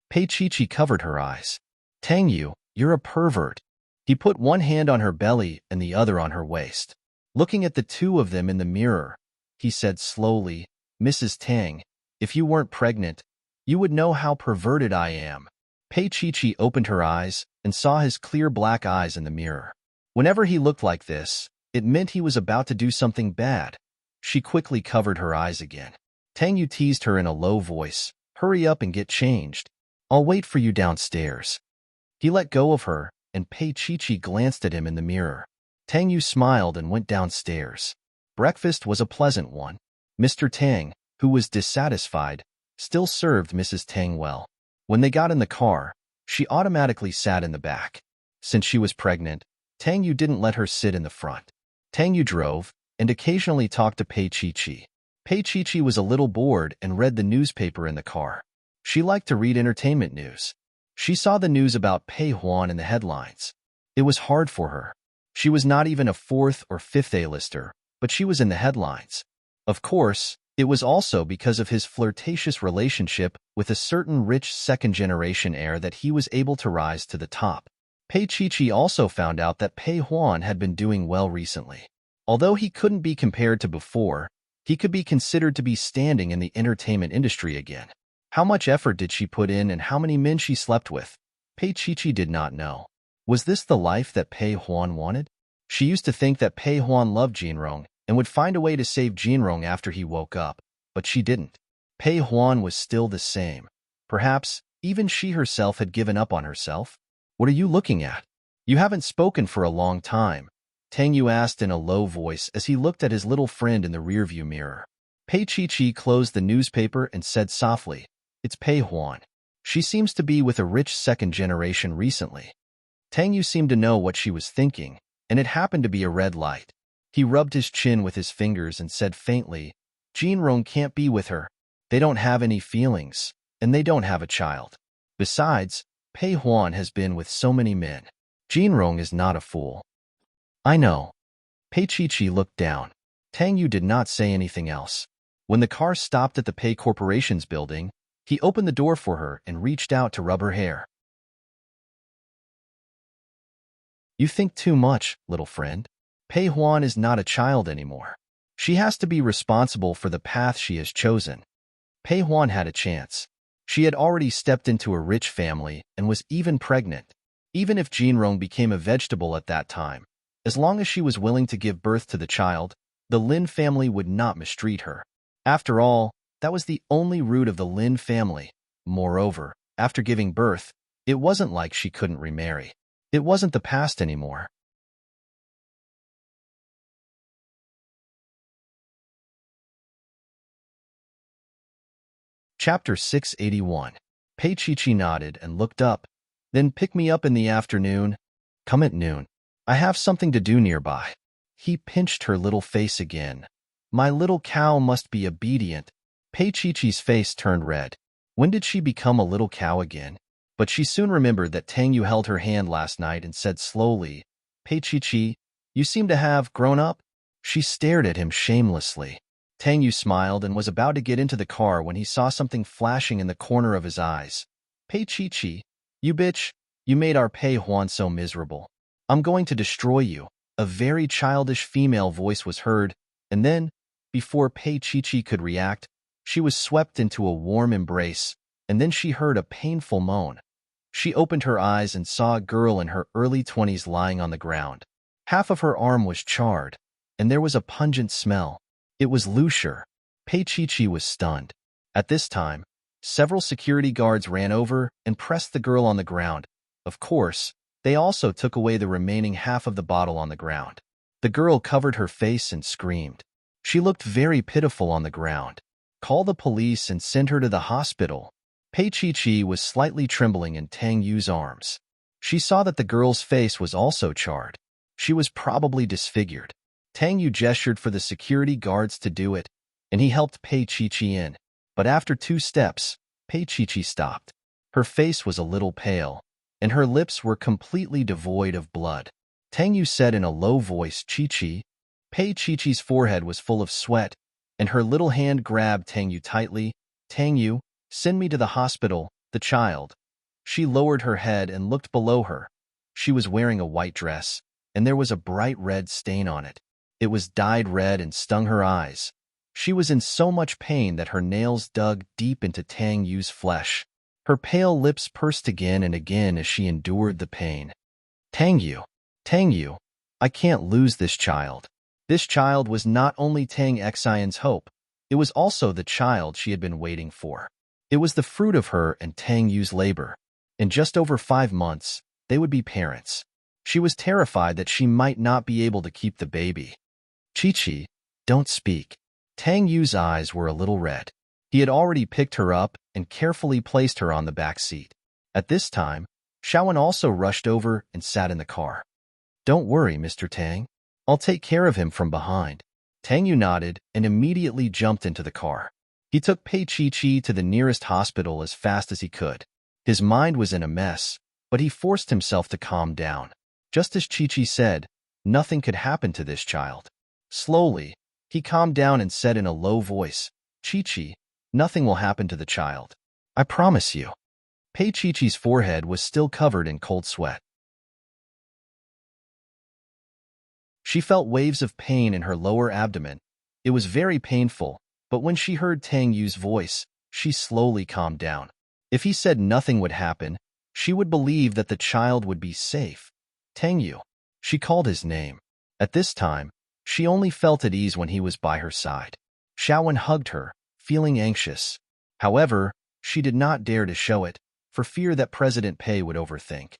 Speaker 1: Pei Chi-Chi covered her eyes. "Tang Yu, you're a pervert." He put one hand on her belly and the other on her waist. Looking at the two of them in the mirror, he said slowly, "Mrs. Tang, if you weren't pregnant, you would know how perverted I am." Pei Chi-Chi opened her eyes and saw his clear black eyes in the mirror. Whenever he looked like this, it meant he was about to do something bad. She quickly covered her eyes again. Tang Yu teased her in a low voice, "Hurry up and get changed. I'll wait for you downstairs." He let go of her, and Pei Chi-Chi glanced at him in the mirror. Tang Yu smiled and went downstairs. Breakfast was a pleasant one. Mr. Tang, who was dissatisfied, still served Mrs. Tang well. When they got in the car, she automatically sat in the back. Since she was pregnant, Tang Yu didn't let her sit in the front. Tang Yu drove and occasionally talked to Pei Chi-Chi. Pei Chi-Chi was a little bored and read the newspaper in the car. She liked to read entertainment news. She saw the news about Pei Huan in the headlines. It was hard for her. She was not even a 4th or 5th A-lister, but she was in the headlines. Of course, it was also because of his flirtatious relationship with a certain rich second-generation heir that he was able to rise to the top. Pei Chi-Chi also found out that Pei Huan had been doing well recently. Although he couldn't be compared to before, he could be considered to be standing in the entertainment industry again. How much effort did she put in and how many men she slept with? Pei Chi-Chi did not know. Was this the life that Pei Huan wanted? She used to think that Pei Huan loved Jinrong and would find a way to save Jinrong after he woke up, but she didn't. Pei Huan was still the same. Perhaps even she herself had given up on herself? "What are you looking at? You haven't spoken for a long time," Tang Yu asked in a low voice as he looked at his little friend in the rearview mirror. Pei Chi-Chi closed the newspaper and said softly, "It's Pei Huan. She seems to be with a rich second generation recently." Tang Yu seemed to know what she was thinking, and it happened to be a red light. He rubbed his chin with his fingers and said faintly, "Jinrong can't be with her. They don't have any feelings, and they don't have a child. Besides, Pei Huan has been with so many men. Jinrong is not a fool." "I know." Pei Chi-Chi looked down. Tang Yu did not say anything else. When the car stopped at the Pei Corporation's building, he opened the door for her and reached out to rub her hair. You think too much, little friend. Pei Huan is not a child anymore. She has to be responsible for the path she has chosen. Pei Huan had a chance. She had already stepped into a rich family and was even pregnant. Even if Jinrong became a vegetable at that time, as long as she was willing to give birth to the child, the Lin family would not mistreat her. After all, that was the only root of the Lin family. Moreover, after giving birth, it wasn't like she couldn't remarry. It wasn't the past anymore. Chapter 681. Pei Chi nodded and looked up. Then pick me up in the afternoon. Come at noon. I have something to do nearby. He pinched her little face again. My little cow must be obedient. Pei Chi's face turned red. When did she become a little cow again? But she soon remembered that Tang Yu held her hand last night and said slowly, Pei Chi, you seem to have grown up. She stared at him shamelessly. Tang Yu smiled and was about to get into the car when he saw something flashing in the corner of his eyes. Pei Chi, you bitch, you made our Pei Huan so miserable. I'm going to destroy you. A very childish female voice was heard, and then, before Pei Chi could react, she was swept into a warm embrace, and then she heard a painful moan. She opened her eyes and saw a girl in her early 20s lying on the ground. Half of her arm was charred, and there was a pungent smell. It was Lucier. Pei Chi was stunned. At this time, several security guards ran over and pressed the girl on the ground. Of course, they also took away the remaining half of the bottle on the ground. The girl covered her face and screamed. She looked very pitiful on the ground. Call the police and send her to the hospital. Pei Chi was slightly trembling in Tang Yu's arms. She saw that the girl's face was also charred. She was probably disfigured. Tang Yu gestured for the security guards to do it, and he helped Pei Chi in. But after 2 steps, Pei Chi stopped. Her face was a little pale, and her lips were completely devoid of blood. Tang Yu said in a low voice, Chi. Pei Chi's forehead was full of sweat, and her little hand grabbed Tang Yu tightly. Tang Yu, send me to the hospital, the child. She lowered her head and looked below her. She was wearing a white dress, and there was a bright red stain on it. It was dyed red and stung her eyes. She was in so much pain that her nails dug deep into Tang Yu's flesh. Her pale lips pursed again and again as she endured the pain. Tang Yu, I can't lose this child. This child was not only Tang Xian's hope, it was also the child she had been waiting for. It was the fruit of her and Tang Yu's labor. In just over 5 months, they would be parents. She was terrified that she might not be able to keep the baby. Chi, don't speak. Tang Yu's eyes were a little red. He had already picked her up and carefully placed her on the back seat. At this time, Shaowen also rushed over and sat in the car. Don't worry, Mr. Tang. I'll take care of him from behind. Tang Yu nodded and immediately jumped into the car. He took Pei Chi to the nearest hospital as fast as he could. His mind was in a mess, but he forced himself to calm down. Just as Chi said, nothing could happen to this child. Slowly, he calmed down and said in a low voice, Chi, nothing will happen to the child. I promise you. Pei Chi's forehead was still covered in cold sweat. She felt waves of pain in her lower abdomen. It was very painful, but when she heard Tang Yu's voice, she slowly calmed down. If he said nothing would happen, she would believe that the child would be safe. Tang Yu. She called his name. At this time, she only felt at ease when he was by her side. Shaowen hugged her, feeling anxious. However, she did not dare to show it, for fear that President Pei would overthink.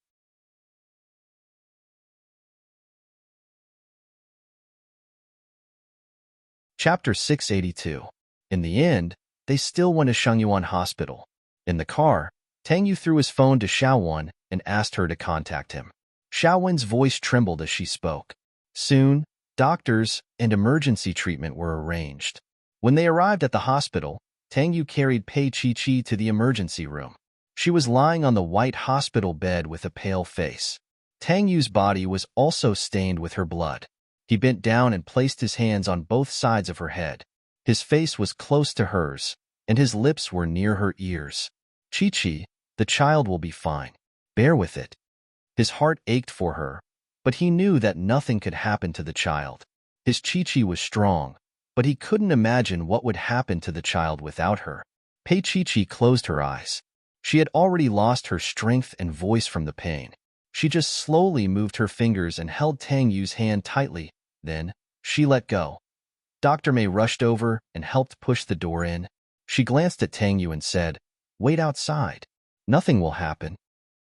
Speaker 1: Chapter 682. In the end, they still went to Shangyuan Hospital. In the car, Tang Yu threw his phone to Shaowen and asked her to contact him. Shaowen's voice trembled as she spoke. Soon, doctors and emergency treatment were arranged. When they arrived at the hospital, Tang Yu carried Pei Chi to the emergency room. She was lying on the white hospital bed with a pale face. Tang Yu's body was also stained with her blood. He bent down and placed his hands on both sides of her head. His face was close to hers, and his lips were near her ears. Chi-Chi, the child will be fine. Bear with it. His heart ached for her, but he knew that nothing could happen to the child. His Chi-Chi was strong, but he couldn't imagine what would happen to the child without her. Pei Chi-Chi closed her eyes. She had already lost her strength and voice from the pain. She just slowly moved her fingers and held Tang Yu's hand tightly. Then, she let go. Dr. May rushed over and helped push the door in. She glanced at Tang Yu and said, "Wait outside. Nothing will happen."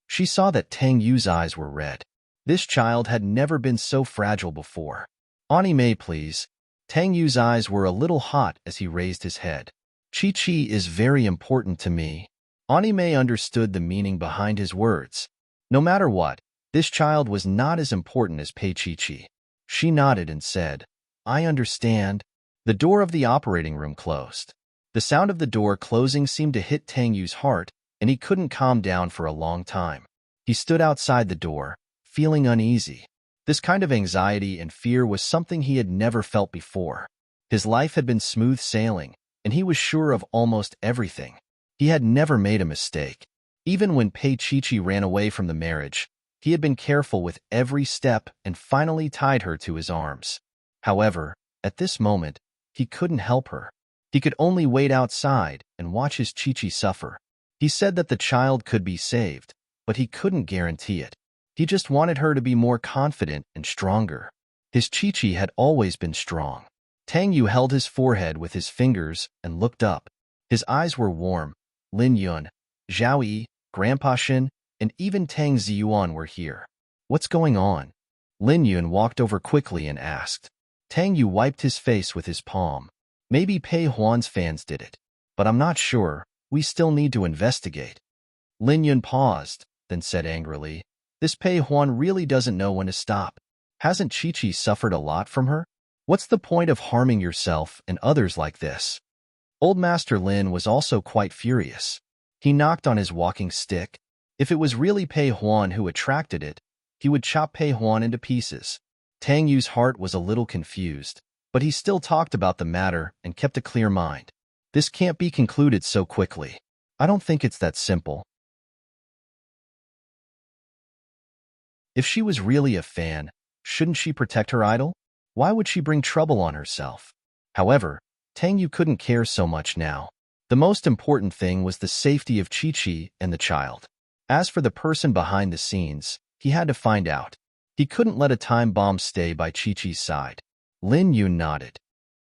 Speaker 1: She saw that Tang Yu's eyes were red. This child had never been so fragile before. "Annie May, please." Tang Yu's eyes were a little hot as he raised his head. "Chi-Chi is very important to me." Annie May understood the meaning behind his words. No matter what, this child was not as important as Pei Chi-Chi. She nodded and said, "I understand." The door of the operating room closed. The sound of the door closing seemed to hit Tang Yu's heart, and he couldn't calm down for a long time. He stood outside the door, feeling uneasy. This kind of anxiety and fear was something he had never felt before. His life had been smooth sailing, and he was sure of almost everything. He had never made a mistake. Even when Pei Chi-Chi ran away from the marriage, he had been careful with every step and finally tied her to his arms. However, at this moment, he couldn't help her. He could only wait outside and watch his Chi-Chi suffer. He said that the child could be saved, but he couldn't guarantee it. He just wanted her to be more confident and stronger. His Chi-Chi had always been strong. Tang Yu held his forehead with his fingers and looked up. His eyes were warm. Lin Yun, Zhao Yi, Grandpa Shin, and even Tang Ziyuan were here. "What's going on?" Lin Yun walked over quickly and asked. Tang Yu wiped his face with his palm. "Maybe Pei Huan's fans did it, but I'm not sure. We still need to investigate." Lin Yun paused, then said angrily, "This Pei Huan really doesn't know when to stop. Hasn't Chi-Chi suffered a lot from her? What's the point of harming yourself and others like this?" Old Master Lin was also quite furious. He knocked on his walking stick. If it was really Pei Huan who attracted it, he would chop Pei Huan into pieces. Tang Yu's heart was a little confused, but he still talked about the matter and kept a clear mind. "This can't be concluded so quickly. I don't think it's that simple. If she was really a fan, shouldn't she protect her idol? Why would she bring trouble on herself?" However, Tang Yu couldn't care so much now. The most important thing was the safety of Chi-Chi and the child. As for the person behind the scenes, he had to find out. He couldn't let a time bomb stay by Chi-Chi's side. Lin Yun nodded.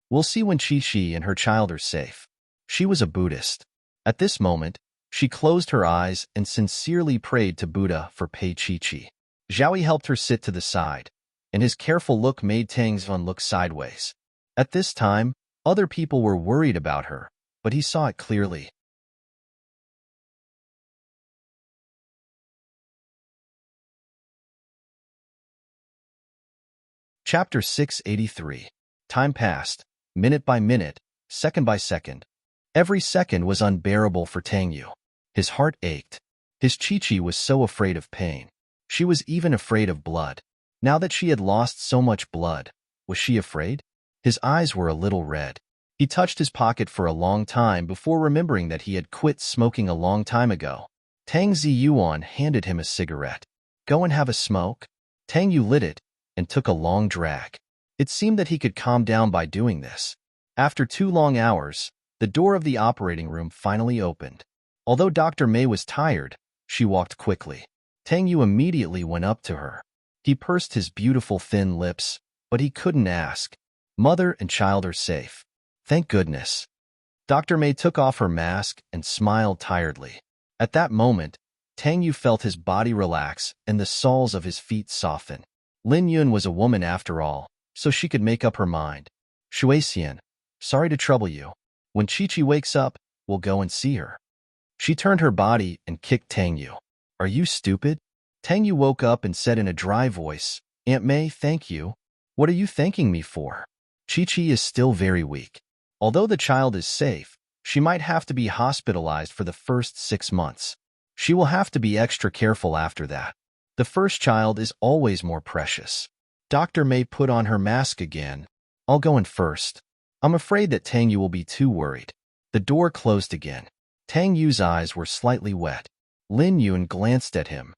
Speaker 1: "We'll see when Chi-Chi and her child are safe." She was a Buddhist. At this moment, she closed her eyes and sincerely prayed to Buddha for Pei Chi-Chi. Zhao Yi helped her sit to the side, and his careful look made Tang Zun look sideways. At this time, other people were worried about her, but he saw it clearly. Chapter 683. Time passed, minute by minute, second by second. Every second was unbearable for Tang Yu. His heart ached. His Chi-Chi was so afraid of pain. She was even afraid of blood. Now that she had lost so much blood, was she afraid? His eyes were a little red. He touched his pocket for a long time before remembering that he had quit smoking a long time ago. Tang Ziyuan handed him a cigarette. "Go and have a smoke." Tang Yu lit it and took a long drag. It seemed that he could calm down by doing this. After 2 long hours, the door of the operating room finally opened. Although Dr. May was tired, she walked quickly. Tang Yu immediately went up to her. He pursed his beautiful thin lips, but he couldn't ask. "Mother and child are safe. Thank goodness." Dr. May took off her mask and smiled tiredly. At that moment, Tang Yu felt his body relax and the soles of his feet soften. Lin Yun was a woman after all, so she could make up her mind. "Shuixian, sorry to trouble you. When Chi-Chi wakes up, we'll go and see her." She turned her body and kicked Tang Yu. "Are you stupid?" Tang Yu woke up and said in a dry voice, "Aunt May, thank you. What are you thanking me for? Chi-Chi is still very weak. Although the child is safe, she might have to be hospitalized for the first 6 months. She will have to be extra careful after that. The first child is always more precious." Dr. May put on her mask again. I'll go in first. I'm afraid that Tang Yu will be too worried. The door closed again. Tang Yu's eyes were slightly wet. Lin Yun glanced at him.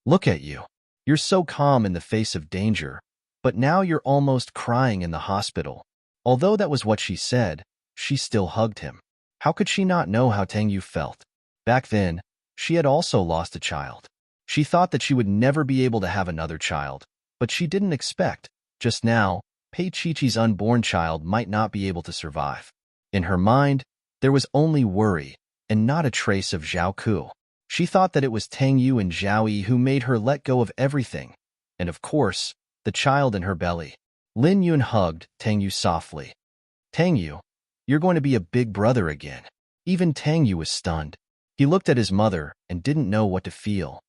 Speaker 1: Look at you. You're so calm in the face of danger, but now you're almost crying in the hospital. Although that was what she said, she still hugged him. How could she not know how Tang Yu felt? Back then, she had also lost a child. She thought that she would never be able to have another child, but she didn't expect, just now, Pei Chi-Chi's unborn child might not be able to survive. In her mind, there was only worry, and not a trace of Zhao Ku. She thought that it was Tang Yu and Zhao Yi who made her let go of everything, and of course, the child in her belly. Lin Yun hugged Tang Yu softly. Tang Yu, you're going to be a big brother again. Even Tang Yu was stunned. He looked at his mother and didn't know what to feel.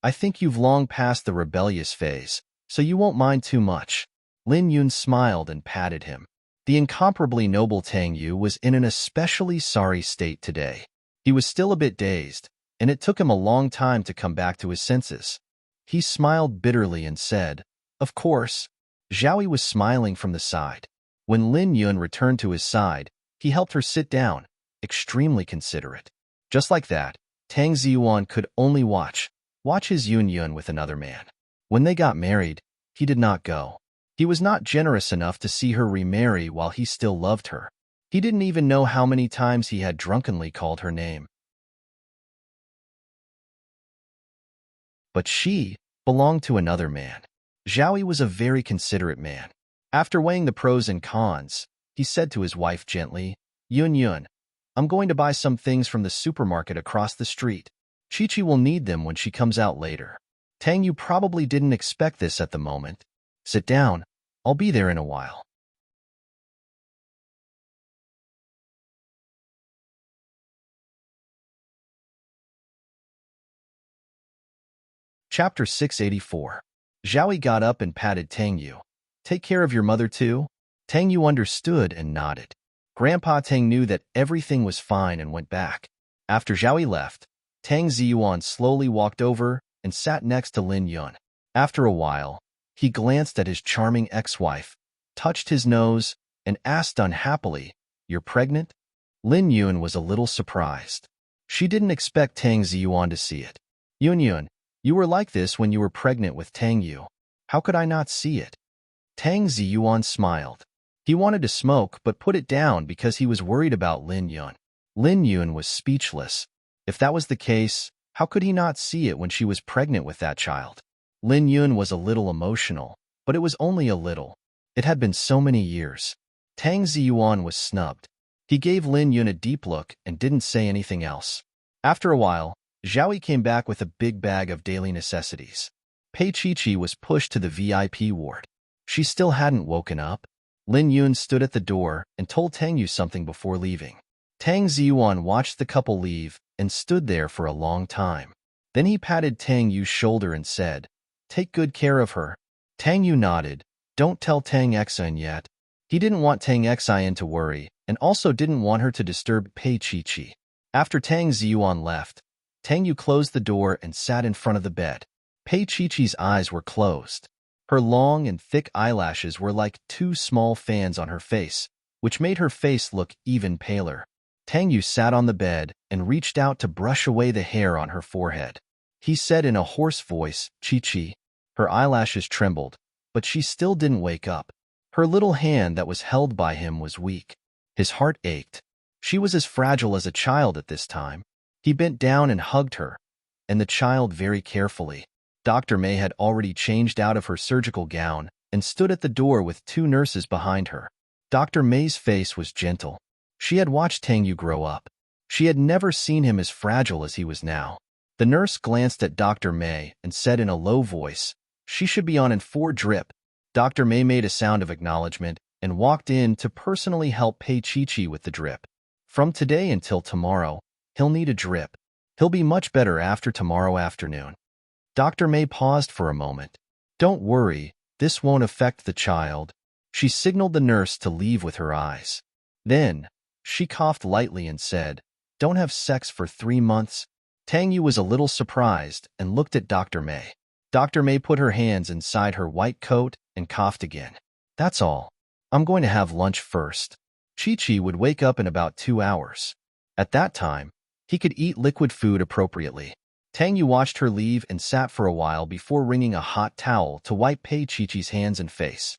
Speaker 1: I think you've long passed the rebellious phase, so you won't mind too much. Lin Yun smiled and patted him. The incomparably noble Tang Yu was in an especially sorry state today. He was still a bit dazed, and it took him a long time to come back to his senses. He smiled bitterly and said, Of course. Zhao Yi was smiling from the side. When Lin Yun returned to his side, he helped her sit down, extremely considerate. Just like that, Tang Ziyuan could only watch his Yun with another man. When they got married, he did not go. He was not generous enough to see her remarry while he still loved her. He didn't even know how many times he had drunkenly called her name. But she belonged to another man. Zhao Yi was a very considerate man. After weighing the pros and cons, he said to his wife gently, Yun, I'm going to buy some things from the supermarket across the street. Chi-Chi will need them when she comes out later. Tang Yu probably didn't expect this at the moment. Sit down. I'll be there in a while. Chapter 684. Zhao Yi got up and patted Tang Yu. Take care of your mother too? Tang Yu understood and nodded. Grandpa Tang knew that everything was fine and went back. After Zhao Yi left, Tang Ziyuan slowly walked over and sat next to Lin Yun. After a while, he glanced at his charming ex-wife, touched his nose, and asked unhappily, You're pregnant? Lin Yun was a little surprised. She didn't expect Tang Ziyuan to see it. Yun, you were like this when you were pregnant with Tang Yu. How could I not see it? Tang Ziyuan smiled. He wanted to smoke but put it down because he was worried about Lin Yun. Lin Yun was speechless. If that was the case, how could he not see it when she was pregnant with that child? Lin Yun was a little emotional, but it was only a little. It had been so many years. Tang Ziyuan was snubbed. He gave Lin Yun a deep look and didn't say anything else. After a while, Zhao Yi came back with a big bag of daily necessities. Pei Chi-Chi was pushed to the VIP ward. She still hadn't woken up. Lin Yun stood at the door and told Tang Yu something before leaving. Tang Ziyuan watched the couple leave and stood there for a long time. Then he patted Tang Yu's shoulder and said, Take good care of her. Tang Yu nodded. Don't tell Tang Xin yet. He didn't want Tang Xin to worry and also didn't want her to disturb Pei Chi-Chi. After Tang Ziyuan left, Tang Yu closed the door and sat in front of the bed. Pei Chi-Chi's eyes were closed. Her long and thick eyelashes were like two small fans on her face, which made her face look even paler. Tang Yu sat on the bed and reached out to brush away the hair on her forehead. He said in a hoarse voice, Chi-Chi. Her eyelashes trembled, but she still didn't wake up. Her little hand that was held by him was weak. His heart ached. She was as fragile as a child at this time. He bent down and hugged her, and the child very carefully. Dr. May had already changed out of her surgical gown and stood at the door with two nurses behind her. Dr. May's face was gentle. She had watched Tang Yu grow up. She had never seen him as fragile as he was now. The nurse glanced at Dr. May and said in a low voice, She should be on in 4 drip. Dr. May made a sound of acknowledgement and walked in to personally help Pei Chi-Chi with the drip. From today until tomorrow, he'll need a drip. He'll be much better after tomorrow afternoon. Dr. May paused for a moment. Don't worry, this won't affect the child. She signaled the nurse to leave with her eyes. Then, she coughed lightly and said, Don't have sex for 3 months? Tang Yu was a little surprised and looked at Dr. May. Dr. May put her hands inside her white coat and coughed again. That's all. I'm going to have lunch first. Chi-Chi would wake up in about 2 hours. At that time, he could eat liquid food appropriately. Tang Yu watched her leave and sat for a while before wringing a hot towel to wipe Pei Chi-Chi's hands and face.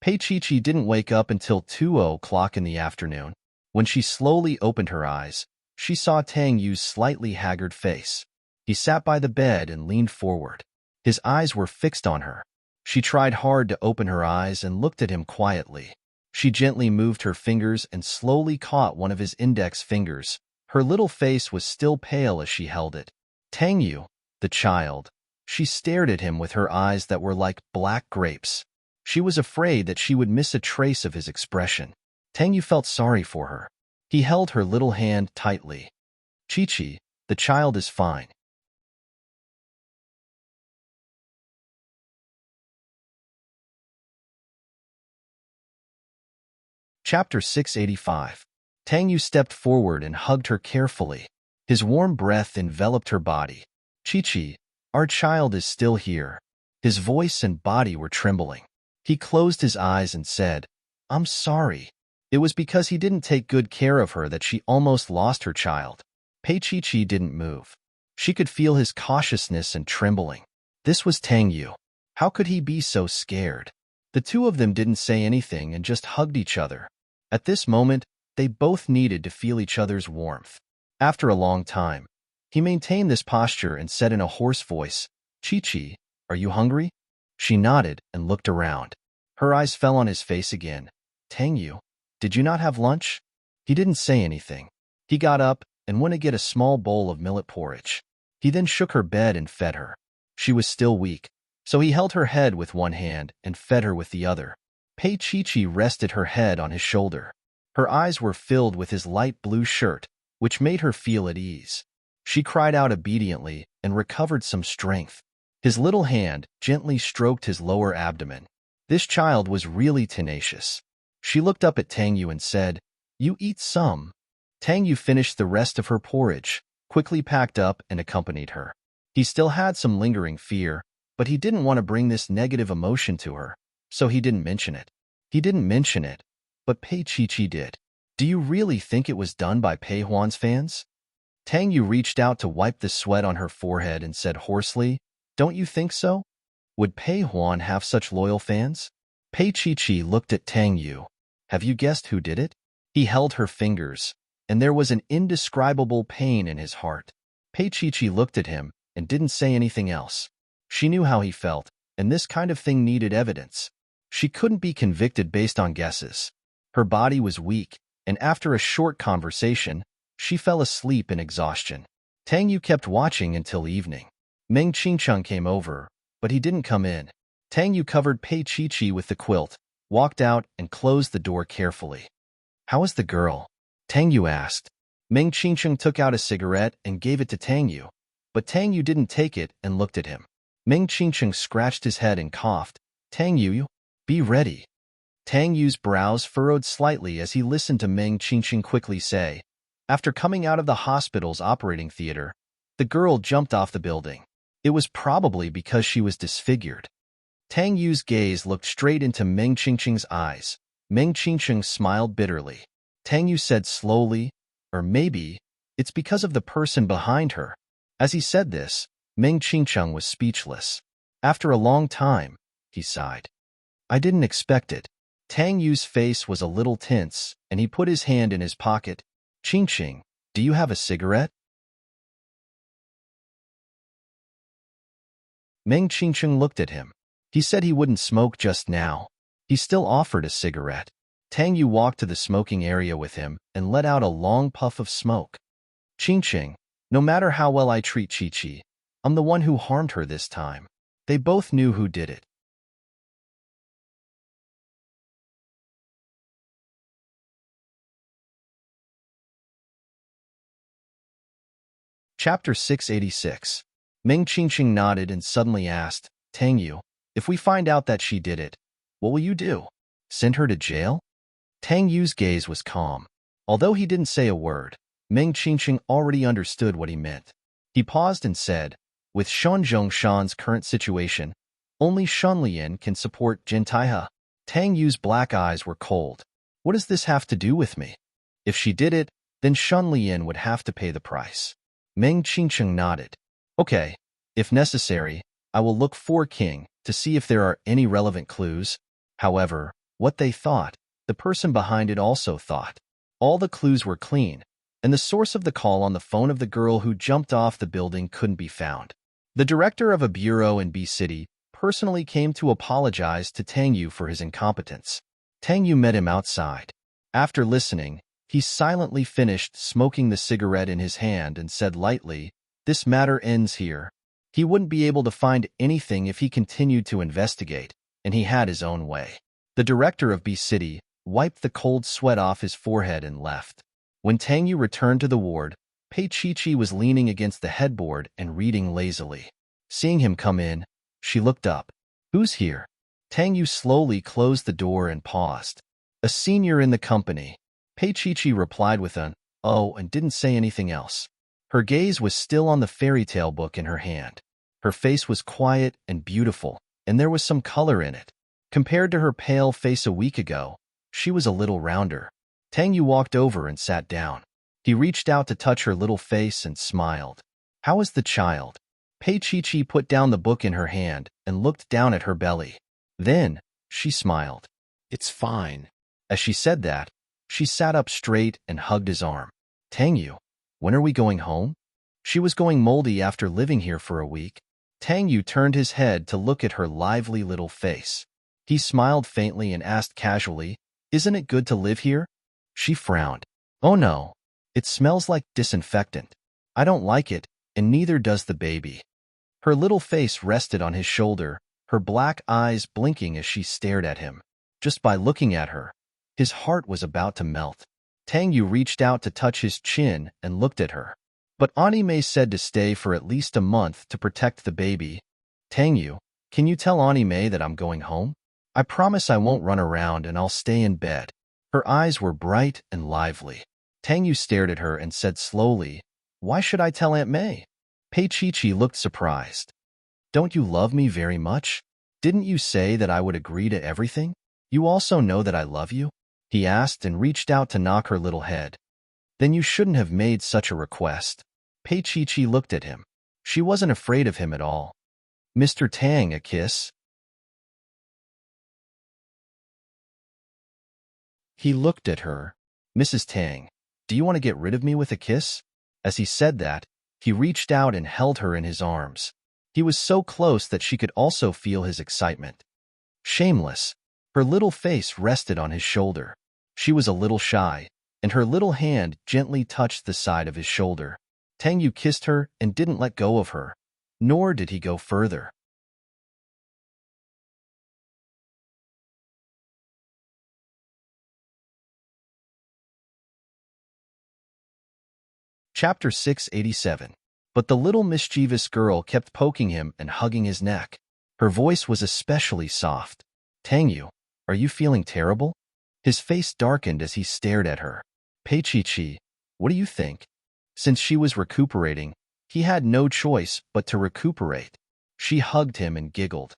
Speaker 1: Pei Chi-Chi didn't wake up until 2 o'clock in the afternoon. When she slowly opened her eyes, she saw Tang Yu's slightly haggard face. He sat by the bed and leaned forward. His eyes were fixed on her. She tried hard to open her eyes and looked at him quietly. She gently moved her fingers and slowly caught one of his index fingers. Her little face was still pale as she held it. Tang Yu, the child. She stared at him with her eyes that were like black grapes. She was afraid that she would miss a trace of his expression. Tang Yu felt sorry for her. He held her little hand tightly. Chi-Chi, the child is fine. Chapter 685. Tang Yu stepped forward and hugged her carefully. His warm breath enveloped her body. Chi-Chi, our child is still here. His voice and body were trembling. He closed his eyes and said, I'm sorry. It was because he didn't take good care of her that she almost lost her child. Pei Chi-Chi didn't move. She could feel his cautiousness and trembling. This was Tang Yu. How could he be so scared? The two of them didn't say anything and just hugged each other. At this moment, they both needed to feel each other's warmth. After a long time, he maintained this posture and said in a hoarse voice, Chi-Chi, are you hungry? She nodded and looked around. Her eyes fell on his face again. Tang Yu, did you not have lunch? He didn't say anything. He got up and went to get a small bowl of millet porridge. He then shook her bed and fed her. She was still weak, so he held her head with one hand and fed her with the other. Pei Chi-Chi rested her head on his shoulder. Her eyes were filled with his light blue shirt, which made her feel at ease. She cried out obediently and recovered some strength. His little hand gently stroked his lower abdomen. This child was really tenacious. She looked up at Tang Yu and said, You eat some. Tang Yu finished the rest of her porridge, quickly packed up and accompanied her. He still had some lingering fear, but he didn't want to bring this negative emotion to her, so he didn't mention it. He didn't mention it, but Pei Chi-Chi did. Do you really think it was done by Pei Huan's fans? Tang Yu reached out to wipe the sweat on her forehead and said hoarsely, Don't you think so? Would Pei Huan have such loyal fans? Pei Chi-Chi looked at Tang Yu. Have you guessed who did it? He held her fingers, and there was an indescribable pain in his heart. Pei Chi-Chi looked at him and didn't say anything else. She knew how he felt, and this kind of thing needed evidence. She couldn't be convicted based on guesses. Her body was weak, and after a short conversation, she fell asleep in exhaustion. Tang Yu kept watching until evening. Meng Qingcheng came over, but he didn't come in. Tang Yu covered Pei Chi-Chi with the quilt, walked out, and closed the door carefully. How is the girl? Tang Yu asked. Meng Qingcheng took out a cigarette and gave it to Tang Yu, but Tang Yu didn't take it and looked at him. Meng Qingcheng scratched his head and coughed. Tang Yu, be ready. Tang Yu's brows furrowed slightly as he listened to Meng Qingcheng quickly say, After coming out of the hospital's operating theater, the girl jumped off the building. It was probably because she was disfigured. Tang Yu's gaze looked straight into Meng Qingcheng's eyes. Meng Qingcheng smiled bitterly. Tang Yu said slowly, or maybe it's because of the person behind her. As he said this, Meng Qingcheng was speechless. After a long time, he sighed. I didn't expect it. Tang Yu's face was a little tense, and he put his hand in his pocket. Qingcheng, do you have a cigarette? Meng Qingcheng looked at him. He said he wouldn't smoke just now. He still offered a cigarette. Tang Yu walked to the smoking area with him and let out a long puff of smoke. Qingcheng, no matter how well I treat Chi-Chi, I'm the one who harmed her this time. They both knew who did it. Chapter 686. Meng Qingcheng nodded and suddenly asked, Tang Yu, if we find out that she did it, what will you do? Send her to jail? Tang Yu's gaze was calm. Although he didn't say a word, Meng Qingcheng already understood what he meant. He paused and said, With Shan Zhongshan's current situation, only Shan Lian can support Jin Taihe. Tang Yu's black eyes were cold. What does this have to do with me? If she did it, then Shan Lian would have to pay the price. Meng Qingcheng nodded. Okay, if necessary, I will look for King to see if there are any relevant clues. However, what they thought, the person behind it also thought. All the clues were clean, and the source of the call on the phone of the girl who jumped off the building couldn't be found. The director of a bureau in B City personally came to apologize to Tang Yu for his incompetence. Tang Yu met him outside. After listening, he silently finished smoking the cigarette in his hand and said lightly, "This matter ends here." He wouldn't be able to find anything if he continued to investigate, and he had his own way. The director of B City wiped the cold sweat off his forehead and left. When Tang Yu returned to the ward, Pei Chi-Chi was leaning against the headboard and reading lazily. Seeing him come in, she looked up. "Who's here?" Tang Yu slowly closed the door and paused. "A senior in the company." Pei Chi-Chi replied with an, "Oh," and didn't say anything else. Her gaze was still on the fairy tale book in her hand. Her face was quiet and beautiful, and there was some color in it. Compared to her pale face a week ago, she was a little rounder. Tang Yu walked over and sat down. He reached out to touch her little face and smiled. "How is the child?" Pei Chi-Chi put down the book in her hand and looked down at her belly. Then, she smiled. "It's fine." As she said that, she sat up straight and hugged his arm. "Tang Yu, when are we going home?" She was going moldy after living here for a week. Tang Yu turned his head to look at her lively little face. He smiled faintly and asked casually, "Isn't it good to live here?" She frowned. "Oh no, it smells like disinfectant. I don't like it, and neither does the baby." Her little face rested on his shoulder, her black eyes blinking as she stared at him. Just by looking at her, his heart was about to melt. Tang Yu reached out to touch his chin and looked at her. "But Auntie Mei said to stay for at least a month to protect the baby. Tang Yu, can you tell Auntie Mei that I'm going home? I promise I won't run around and I'll stay in bed." Her eyes were bright and lively. Tang Yu stared at her and said slowly, "Why should I tell Aunt Mei?" Pei Chi-Chi looked surprised. "Don't you love me very much? Didn't you say that I would agree to everything? You also know that I love you?" he asked and reached out to knock her little head. "Then you shouldn't have made such a request." Pei Chi-Chi looked at him. She wasn't afraid of him at all. "Mr. Tang, a kiss?" He looked at her. "Mrs. Tang, do you want to get rid of me with a kiss?" As he said that, he reached out and held her in his arms. He was so close that she could also feel his excitement. Shameless. Her little face rested on his shoulder. She was a little shy, and her little hand gently touched the side of his shoulder. Tang Yu kissed her and didn't let go of her, nor did he go further. Chapter 687. But the little mischievous girl kept poking him and hugging his neck. Her voice was especially soft. "Tang Yu, are you feeling terrible?" His face darkened as he stared at her. "Pei Chi-Chi, what do you think?" Since she was recuperating, he had no choice but to recuperate. She hugged him and giggled.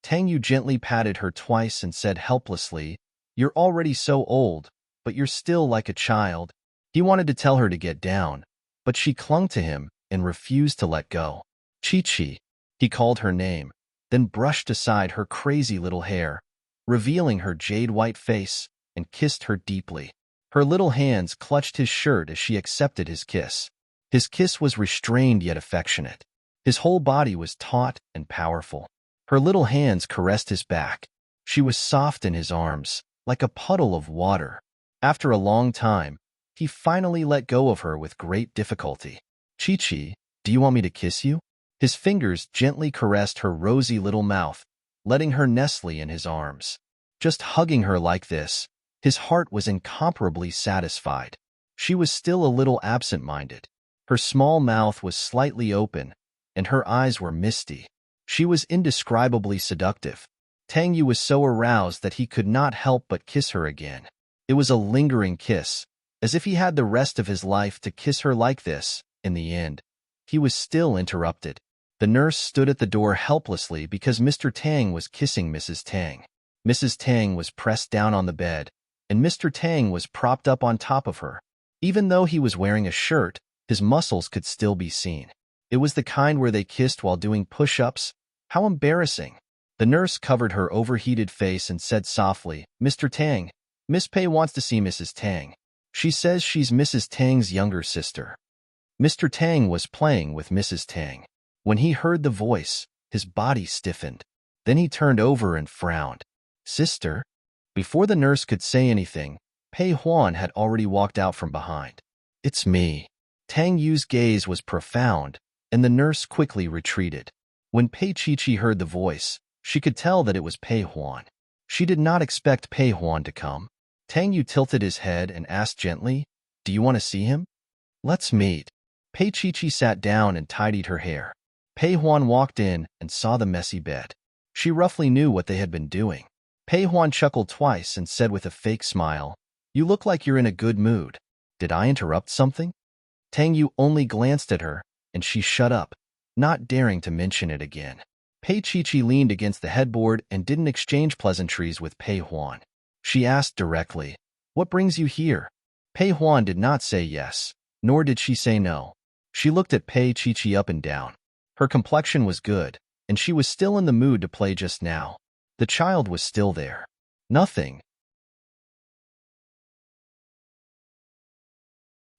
Speaker 1: Tang Yu gently patted her twice and said helplessly, "You're already so old, but you're still like a child." He wanted to tell her to get down, but she clung to him and refused to let go. "Chi-Chi," he called her name, then brushed aside her crazy little hair, revealing her jade-white face, and kissed her deeply. Her little hands clutched his shirt as she accepted his kiss. His kiss was restrained yet affectionate. His whole body was taut and powerful. Her little hands caressed his back. She was soft in his arms, like a puddle of water. After a long time, he finally let go of her with great difficulty. "Chi-Chi, do you want me to kiss you?" His fingers gently caressed her rosy little mouth, letting her nestle in his arms. Just hugging her like this, his heart was incomparably satisfied. She was still a little absent-minded. Her small mouth was slightly open, and her eyes were misty. She was indescribably seductive. Tang Yu was so aroused that he could not help but kiss her again. It was a lingering kiss, as if he had the rest of his life to kiss her like this. In the end, he was still interrupted. The nurse stood at the door helplessly because Mr. Tang was kissing Mrs. Tang. Mrs. Tang was pressed down on the bed, and Mr. Tang was propped up on top of her. Even though he was wearing a shirt, his muscles could still be seen. It was the kind where they kissed while doing push-ups. How embarrassing. The nurse covered her overheated face and said softly, "Mr. Tang, Miss Pei wants to see Mrs. Tang. She says she's Mrs. Tang's younger sister." Mr. Tang was playing with Mrs. Tang. When he heard the voice, his body stiffened. Then he turned over and frowned. "Sister?" Before the nurse could say anything, Pei Huan had already walked out from behind. "It's me." Tang Yu's gaze was profound, and the nurse quickly retreated. When Pei Chi heard the voice, she could tell that it was Pei Huan. She did not expect Pei Huan to come. Tang Yu tilted his head and asked gently, "Do you want to see him?" "Let's meet." Pei Chi sat down and tidied her hair. Pei Huan walked in and saw the messy bed. She roughly knew what they had been doing. Pei Huan chuckled twice and said with a fake smile, "You look like you're in a good mood. Did I interrupt something?" Tang Yu only glanced at her, and she shut up, not daring to mention it again. Pei Chi leaned against the headboard and didn't exchange pleasantries with Pei Huan. She asked directly, "What brings you here?" Pei Huan did not say yes, nor did she say no. She looked at Pei Chi up and down. Her complexion was good, and she was still in the mood to play just now. The child was still there. "Nothing.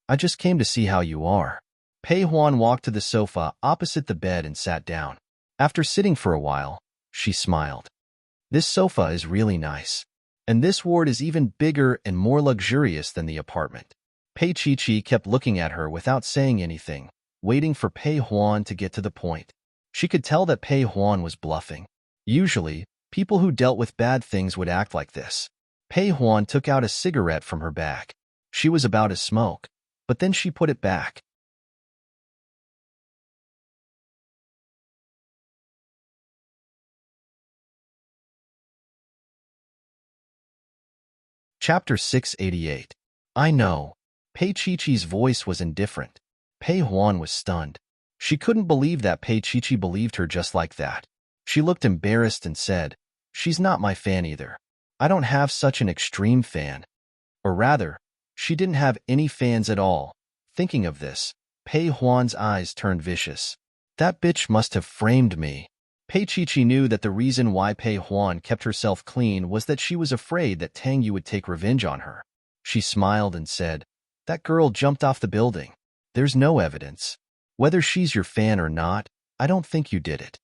Speaker 1: I just came to see how you are." Pei Huan walked to the sofa opposite the bed and sat down. After sitting for a while, she smiled. "This sofa is really nice. And this ward is even bigger and more luxurious than the apartment." Pei Chi kept looking at her without saying anything, waiting for Pei Huan to get to the point. She could tell that Pei Huan was bluffing. Usually, people who dealt with bad things would act like this. Pei Huan took out a cigarette from her bag. She was about to smoke, but then she put it back. Chapter 688. I know. Pei Chi voice was indifferent. Pei Huan was stunned. She couldn't believe that Pei Chi believed her just like that. She looked embarrassed and said, "She's not my fan either. I don't have such an extreme fan." Or rather, she didn't have any fans at all. Thinking of this, Pei Huan's eyes turned vicious. That bitch must have framed me. Pei Chi knew that the reason why Pei Huan kept herself clean was that she was afraid that Tang Yu would take revenge on her. She smiled and said, "That girl jumped off the building. There's no evidence. Whether she's your fan or not, I don't think you did it."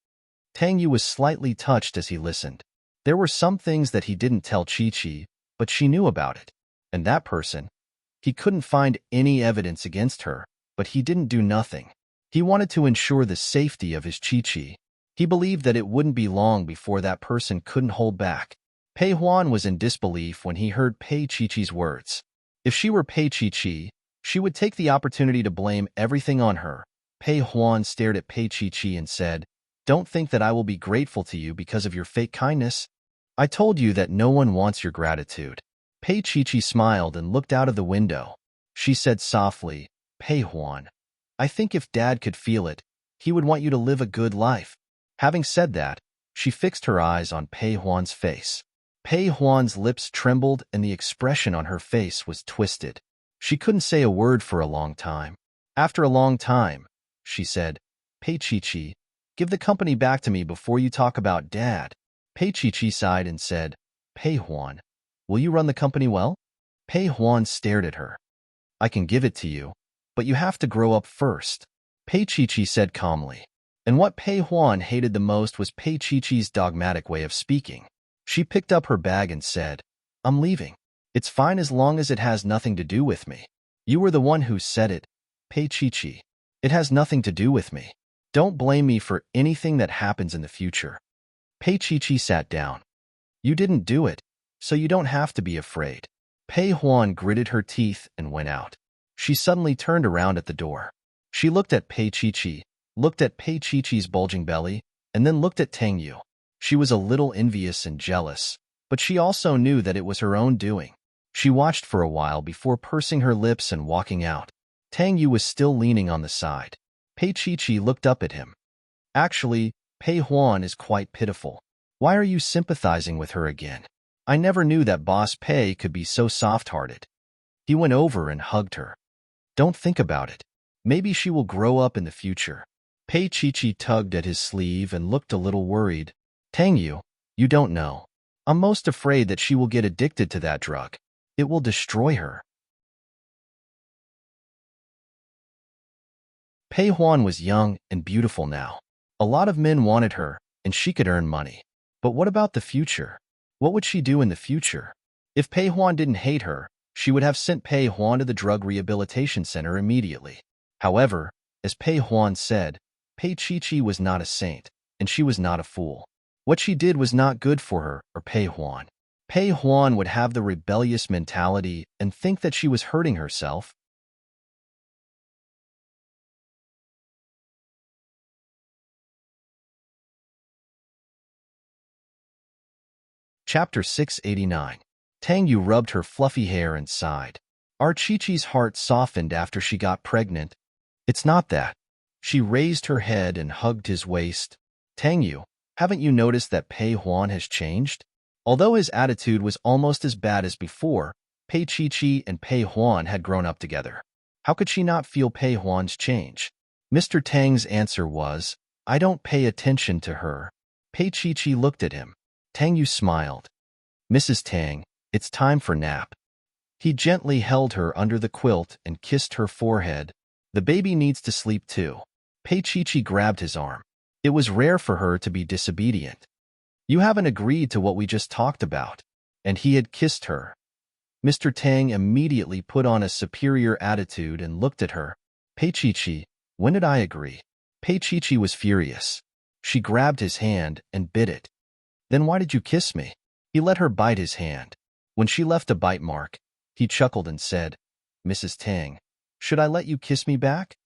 Speaker 1: Tang Yu was slightly touched as he listened. There were some things that he didn't tell Chi, but she knew about it. And that person, he couldn't find any evidence against her, but he didn't do nothing. He wanted to ensure the safety of his Chi. He believed that it wouldn't be long before that person couldn't hold back. Pei Huan was in disbelief when he heard Pei Chi's words. If she were Pei Chi, she would take the opportunity to blame everything on her. Pei Huan stared at Pei Chi and said, "Don't think that I will be grateful to you because of your fake kindness. I told you that no one wants your gratitude." Pei Chi smiled and looked out of the window. She said softly, "Pei Huan, I think if Dad could feel it, he would want you to live a good life." Having said that, she fixed her eyes on Pei Huan's face. Pei Huan's lips trembled and the expression on her face was twisted. She couldn't say a word for a long time. After a long time, she said, "Pei Chi, give the company back to me before you talk about Dad." Pei Chi sighed and said, "Pei Huan, will you run the company well?" Pei Huan stared at her. "I can give it to you, but you have to grow up first," Pei Chi said calmly. And what Pei Huan hated the most was Pei Chi's dogmatic way of speaking. She picked up her bag and said, "I'm leaving. It's fine as long as it has nothing to do with me." "You were the one who said it, Pei Chi. It has nothing to do with me. Don't blame me for anything that happens in the future." Pei Chi sat down. "You didn't do it, so you don't have to be afraid." Pei Huan gritted her teeth and went out. She suddenly turned around at the door. She looked at Pei Chi, looked at Pei Chi's bulging belly, and then looked at Tang Yu. She was a little envious and jealous, but she also knew that it was her own doing. She watched for a while before pursing her lips and walking out. Tang Yu was still leaning on the side. Pei Chi looked up at him. Actually, Pei Huan is quite pitiful. Why are you sympathizing with her again? I never knew that Boss Pei could be so soft-hearted. He went over and hugged her. Don't think about it. Maybe she will grow up in the future. Pei Chi tugged at his sleeve and looked a little worried. Tang Yu, you don't know. I'm most afraid that she will get addicted to that drug. It will destroy her. Pei Huan was young and beautiful now. A lot of men wanted her, and she could earn money. But what about the future? What would she do in the future? If Pei Huan didn't hate her, she would have sent Pei Huan to the drug rehabilitation center immediately. However, as Pei Huan said, Pei Chi was not a saint, and she was not a fool. What she did was not good for her or Pei Huan. Pei Huan would have the rebellious mentality and think that she was hurting herself. Chapter 689. Tang Yu rubbed her fluffy hair and sighed. Our Chi-Chi's heart softened after she got pregnant. It's not that. She raised her head and hugged his waist. Tang Yu, haven't you noticed that Pei Huan has changed? Although his attitude was almost as bad as before, Pei Chi and Pei Huan had grown up together. How could she not feel Pei Huan's change? Mr. Tang's answer was, I don't pay attention to her. Pei Chi looked at him. Tang Yu smiled. Mrs. Tang, it's time for nap. He gently held her under the quilt and kissed her forehead. The baby needs to sleep too. Pei Chi grabbed his arm. It was rare for her to be disobedient. You haven't agreed to what we just talked about. And he had kissed her. Mr. Tang immediately put on a superior attitude and looked at her. Pei Chi, when did I agree? Pei Chi was furious. She grabbed his hand and bit it. Then why did you kiss me? He let her bite his hand. When she left a bite mark, he chuckled and said, Mrs. Tang, should I let you kiss me back?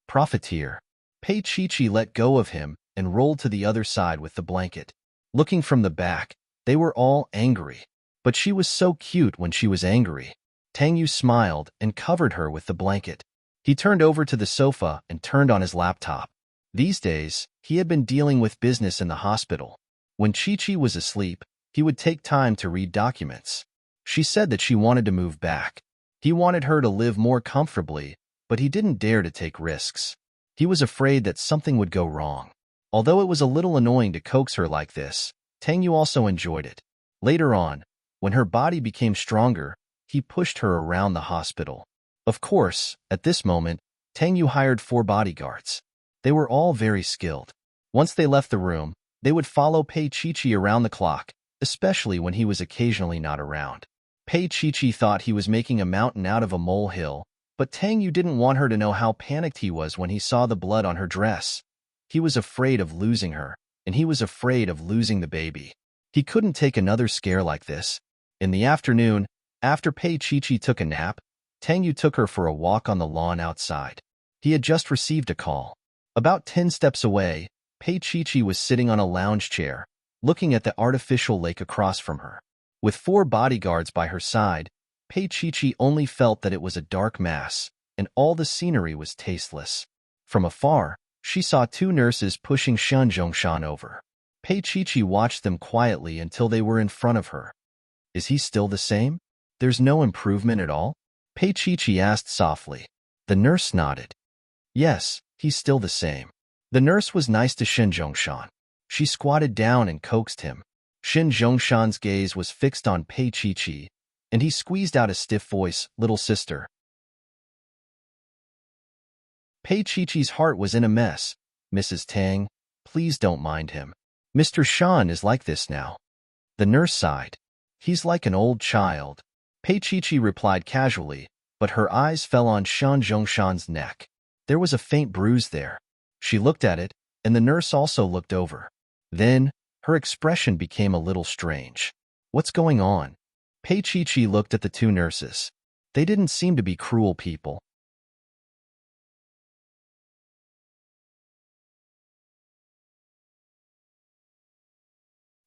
Speaker 1: Profiteer. Pei Chi let go of him and rolled to the other side with the blanket. Looking from the back, they were all angry. But she was so cute when she was angry. Tang Yu smiled and covered her with the blanket. He turned over to the sofa and turned on his laptop. These days, he had been dealing with business in the hospital. When Chi was asleep, he would take time to read documents. She said that she wanted to move back. He wanted her to live more comfortably, but he didn't dare to take risks. He was afraid that something would go wrong. Although it was a little annoying to coax her like this, Tang Yu also enjoyed it. Later on, when her body became stronger, he pushed her around the hospital. Of course, at this moment, Tang Yu hired 4 bodyguards. They were all very skilled. Once they left the room, they would follow Pei Chi around the clock, especially when he was occasionally not around. Pei Chi thought he was making a mountain out of a molehill, but Tang Yu didn't want her to know how panicked he was when he saw the blood on her dress. He was afraid of losing her, and he was afraid of losing the baby. He couldn't take another scare like this. In the afternoon, after Pei Chi took a nap, Tang Yu took her for a walk on the lawn outside. He had just received a call. About 10 steps away, Pei Chi was sitting on a lounge chair, looking at the artificial lake across from her. With 4 bodyguards by her side, Pei Chi only felt that it was a dark mass, and all the scenery was tasteless. From afar, she saw 2 nurses pushing Shen Zhongshan over. Pei Chi watched them quietly until they were in front of her. Is he still the same? There's no improvement at all? Pei Chi asked softly. The nurse nodded. Yes, he's still the same. The nurse was nice to Shen Zhongshan. She squatted down and coaxed him. Shen Zhongshan's gaze was fixed on Pei Chi, and he squeezed out a stiff voice, little sister. Pei Chi's heart was in a mess. Mrs. Tang, please don't mind him. Mr. Shan is like this now. The nurse sighed. He's like an old child. Pei Chi replied casually, but her eyes fell on Shen Zhongshan's neck. There was a faint bruise there. She looked at it, and the nurse also looked over. Then, her expression became a little strange. What's going on? Pei Chi looked at the 2 nurses. They didn't seem to be cruel people.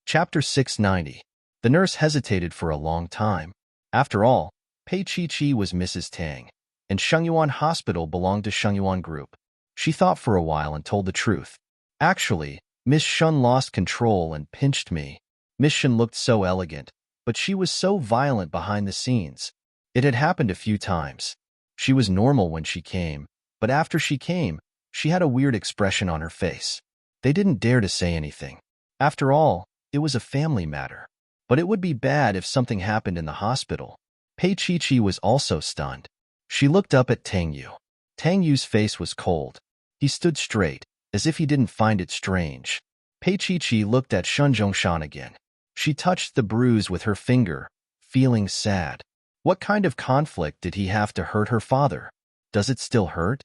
Speaker 1: Chapter 690. The nurse hesitated for a long time. After all, Pei Chi was Mrs. Tang, and Shengyuan Hospital belonged to Shengyuan Group. She thought for a while and told the truth. Actually, Miss Shun lost control and pinched me. Miss Shun looked so elegant, but she was so violent behind the scenes. It had happened a few times. She was normal when she came, but after she came, she had a weird expression on her face. They didn't dare to say anything. After all, it was a family matter. But it would be bad if something happened in the hospital. Pei Chi-Chi was also stunned. She looked up at Tang Yu. Tang Yu's face was cold. He stood straight, as if he didn't find it strange. Pei Chi-Chi looked at Shun Zhongshan again. She touched the bruise with her finger, feeling sad. What kind of conflict did he have to hurt her father? Does it still hurt?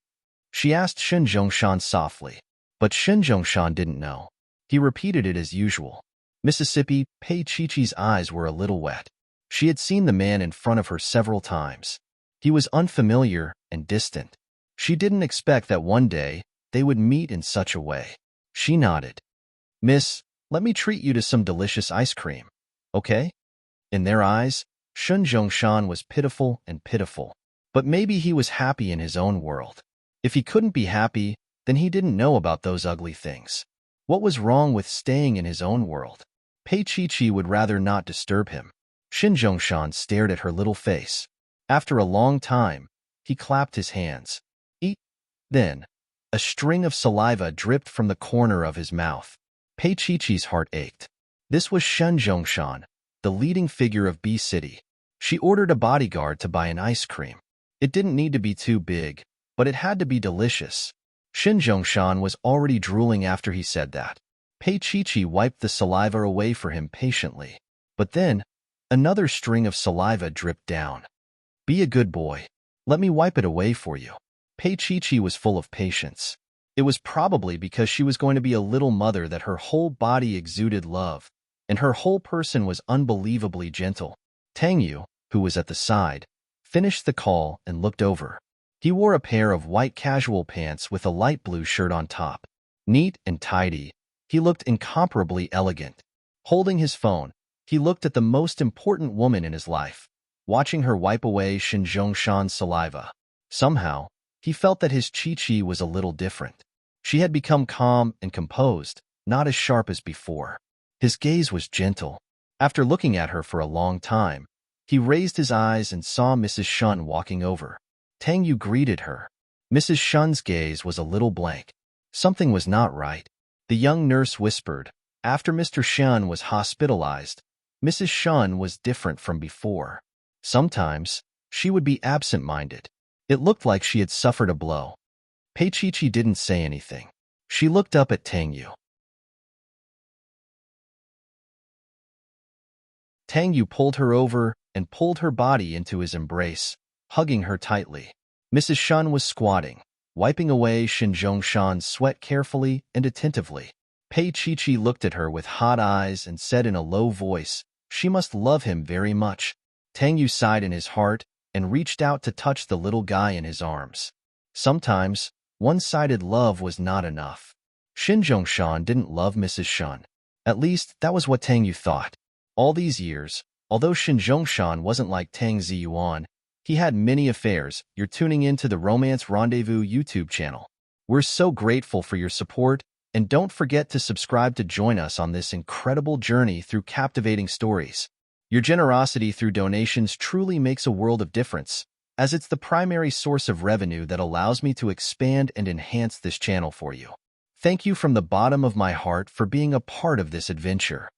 Speaker 1: She asked Shun Zhongshan softly. But Shun Zhongshan didn't know. He repeated it as usual. Mississippi, Pei Chi-Chi's eyes were a little wet. She had seen the man in front of her several times. He was unfamiliar and distant. She didn't expect that one day they would meet in such a way. She nodded. Miss, let me treat you to some delicious ice cream. Okay? In their eyes, Shun Zhongshan was pitiful and pitiful. But maybe he was happy in his own world. If he couldn't be happy, then he didn't know about those ugly things. What was wrong with staying in his own world? Pei Chi-Chi would rather not disturb him. Shun Zhongshan stared at her little face. After a long time, he clapped his hands. Eat. Then, a string of saliva dripped from the corner of his mouth. Pei Chi-Chi's heart ached. This was Shun Zhongshan, the leading figure of B City. She ordered a bodyguard to buy an ice cream. It didn't need to be too big, but it had to be delicious. Shun Zhongshan was already drooling after he said that. Pei Chi-Chi wiped the saliva away for him patiently. But then, another string of saliva dripped down. Be a good boy. Let me wipe it away for you. Pei Chi-Chi was full of patience. It was probably because she was going to be a little mother that her whole body exuded love, and her whole person was unbelievably gentle. Tang Yu, who was at the side, finished the call and looked over. He wore a pair of white casual pants with a light blue shirt on top. Neat and tidy, he looked incomparably elegant. Holding his phone, he looked at the most important woman in his life, watching her wipe away Shun Zhongshan's saliva. Somehow, he felt that his Chi-Chi was a little different. She had become calm and composed, not as sharp as before. His gaze was gentle. After looking at her for a long time, he raised his eyes and saw Mrs. Shun walking over. Tang Yu greeted her. Mrs. Shun's gaze was a little blank. Something was not right. The young nurse whispered, after Mr. Shun was hospitalized, Mrs. Shun was different from before. Sometimes, she would be absent-minded. It looked like she had suffered a blow. Pei Chi-Chi didn't say anything. She looked up at Tang Yu. Tang Yu pulled her over and pulled her body into his embrace, hugging her tightly. Mrs. Shun was squatting, wiping away Shun Zhongshan's sweat carefully and attentively. Pei Chi-Chi looked at her with hot eyes and said in a low voice, she must love him very much. Tang Yu sighed in his heart and reached out to touch the little guy in his arms. Sometimes, one-sided love was not enough. Shun Zhongshan didn't love Mrs. Shun. At least, that was what Tang Yu thought. All these years, although Shun Zhongshan wasn't like Tang Ziyuan, he had many affairs. You're tuning into the Romance Rendezvous YouTube channel. We're so grateful for your support, and don't forget to subscribe to join us on this incredible journey through captivating stories. Your generosity through donations truly makes a world of difference, as it's the primary source of revenue that allows me to expand and enhance this channel for you. Thank you from the bottom of my heart for being a part of this adventure.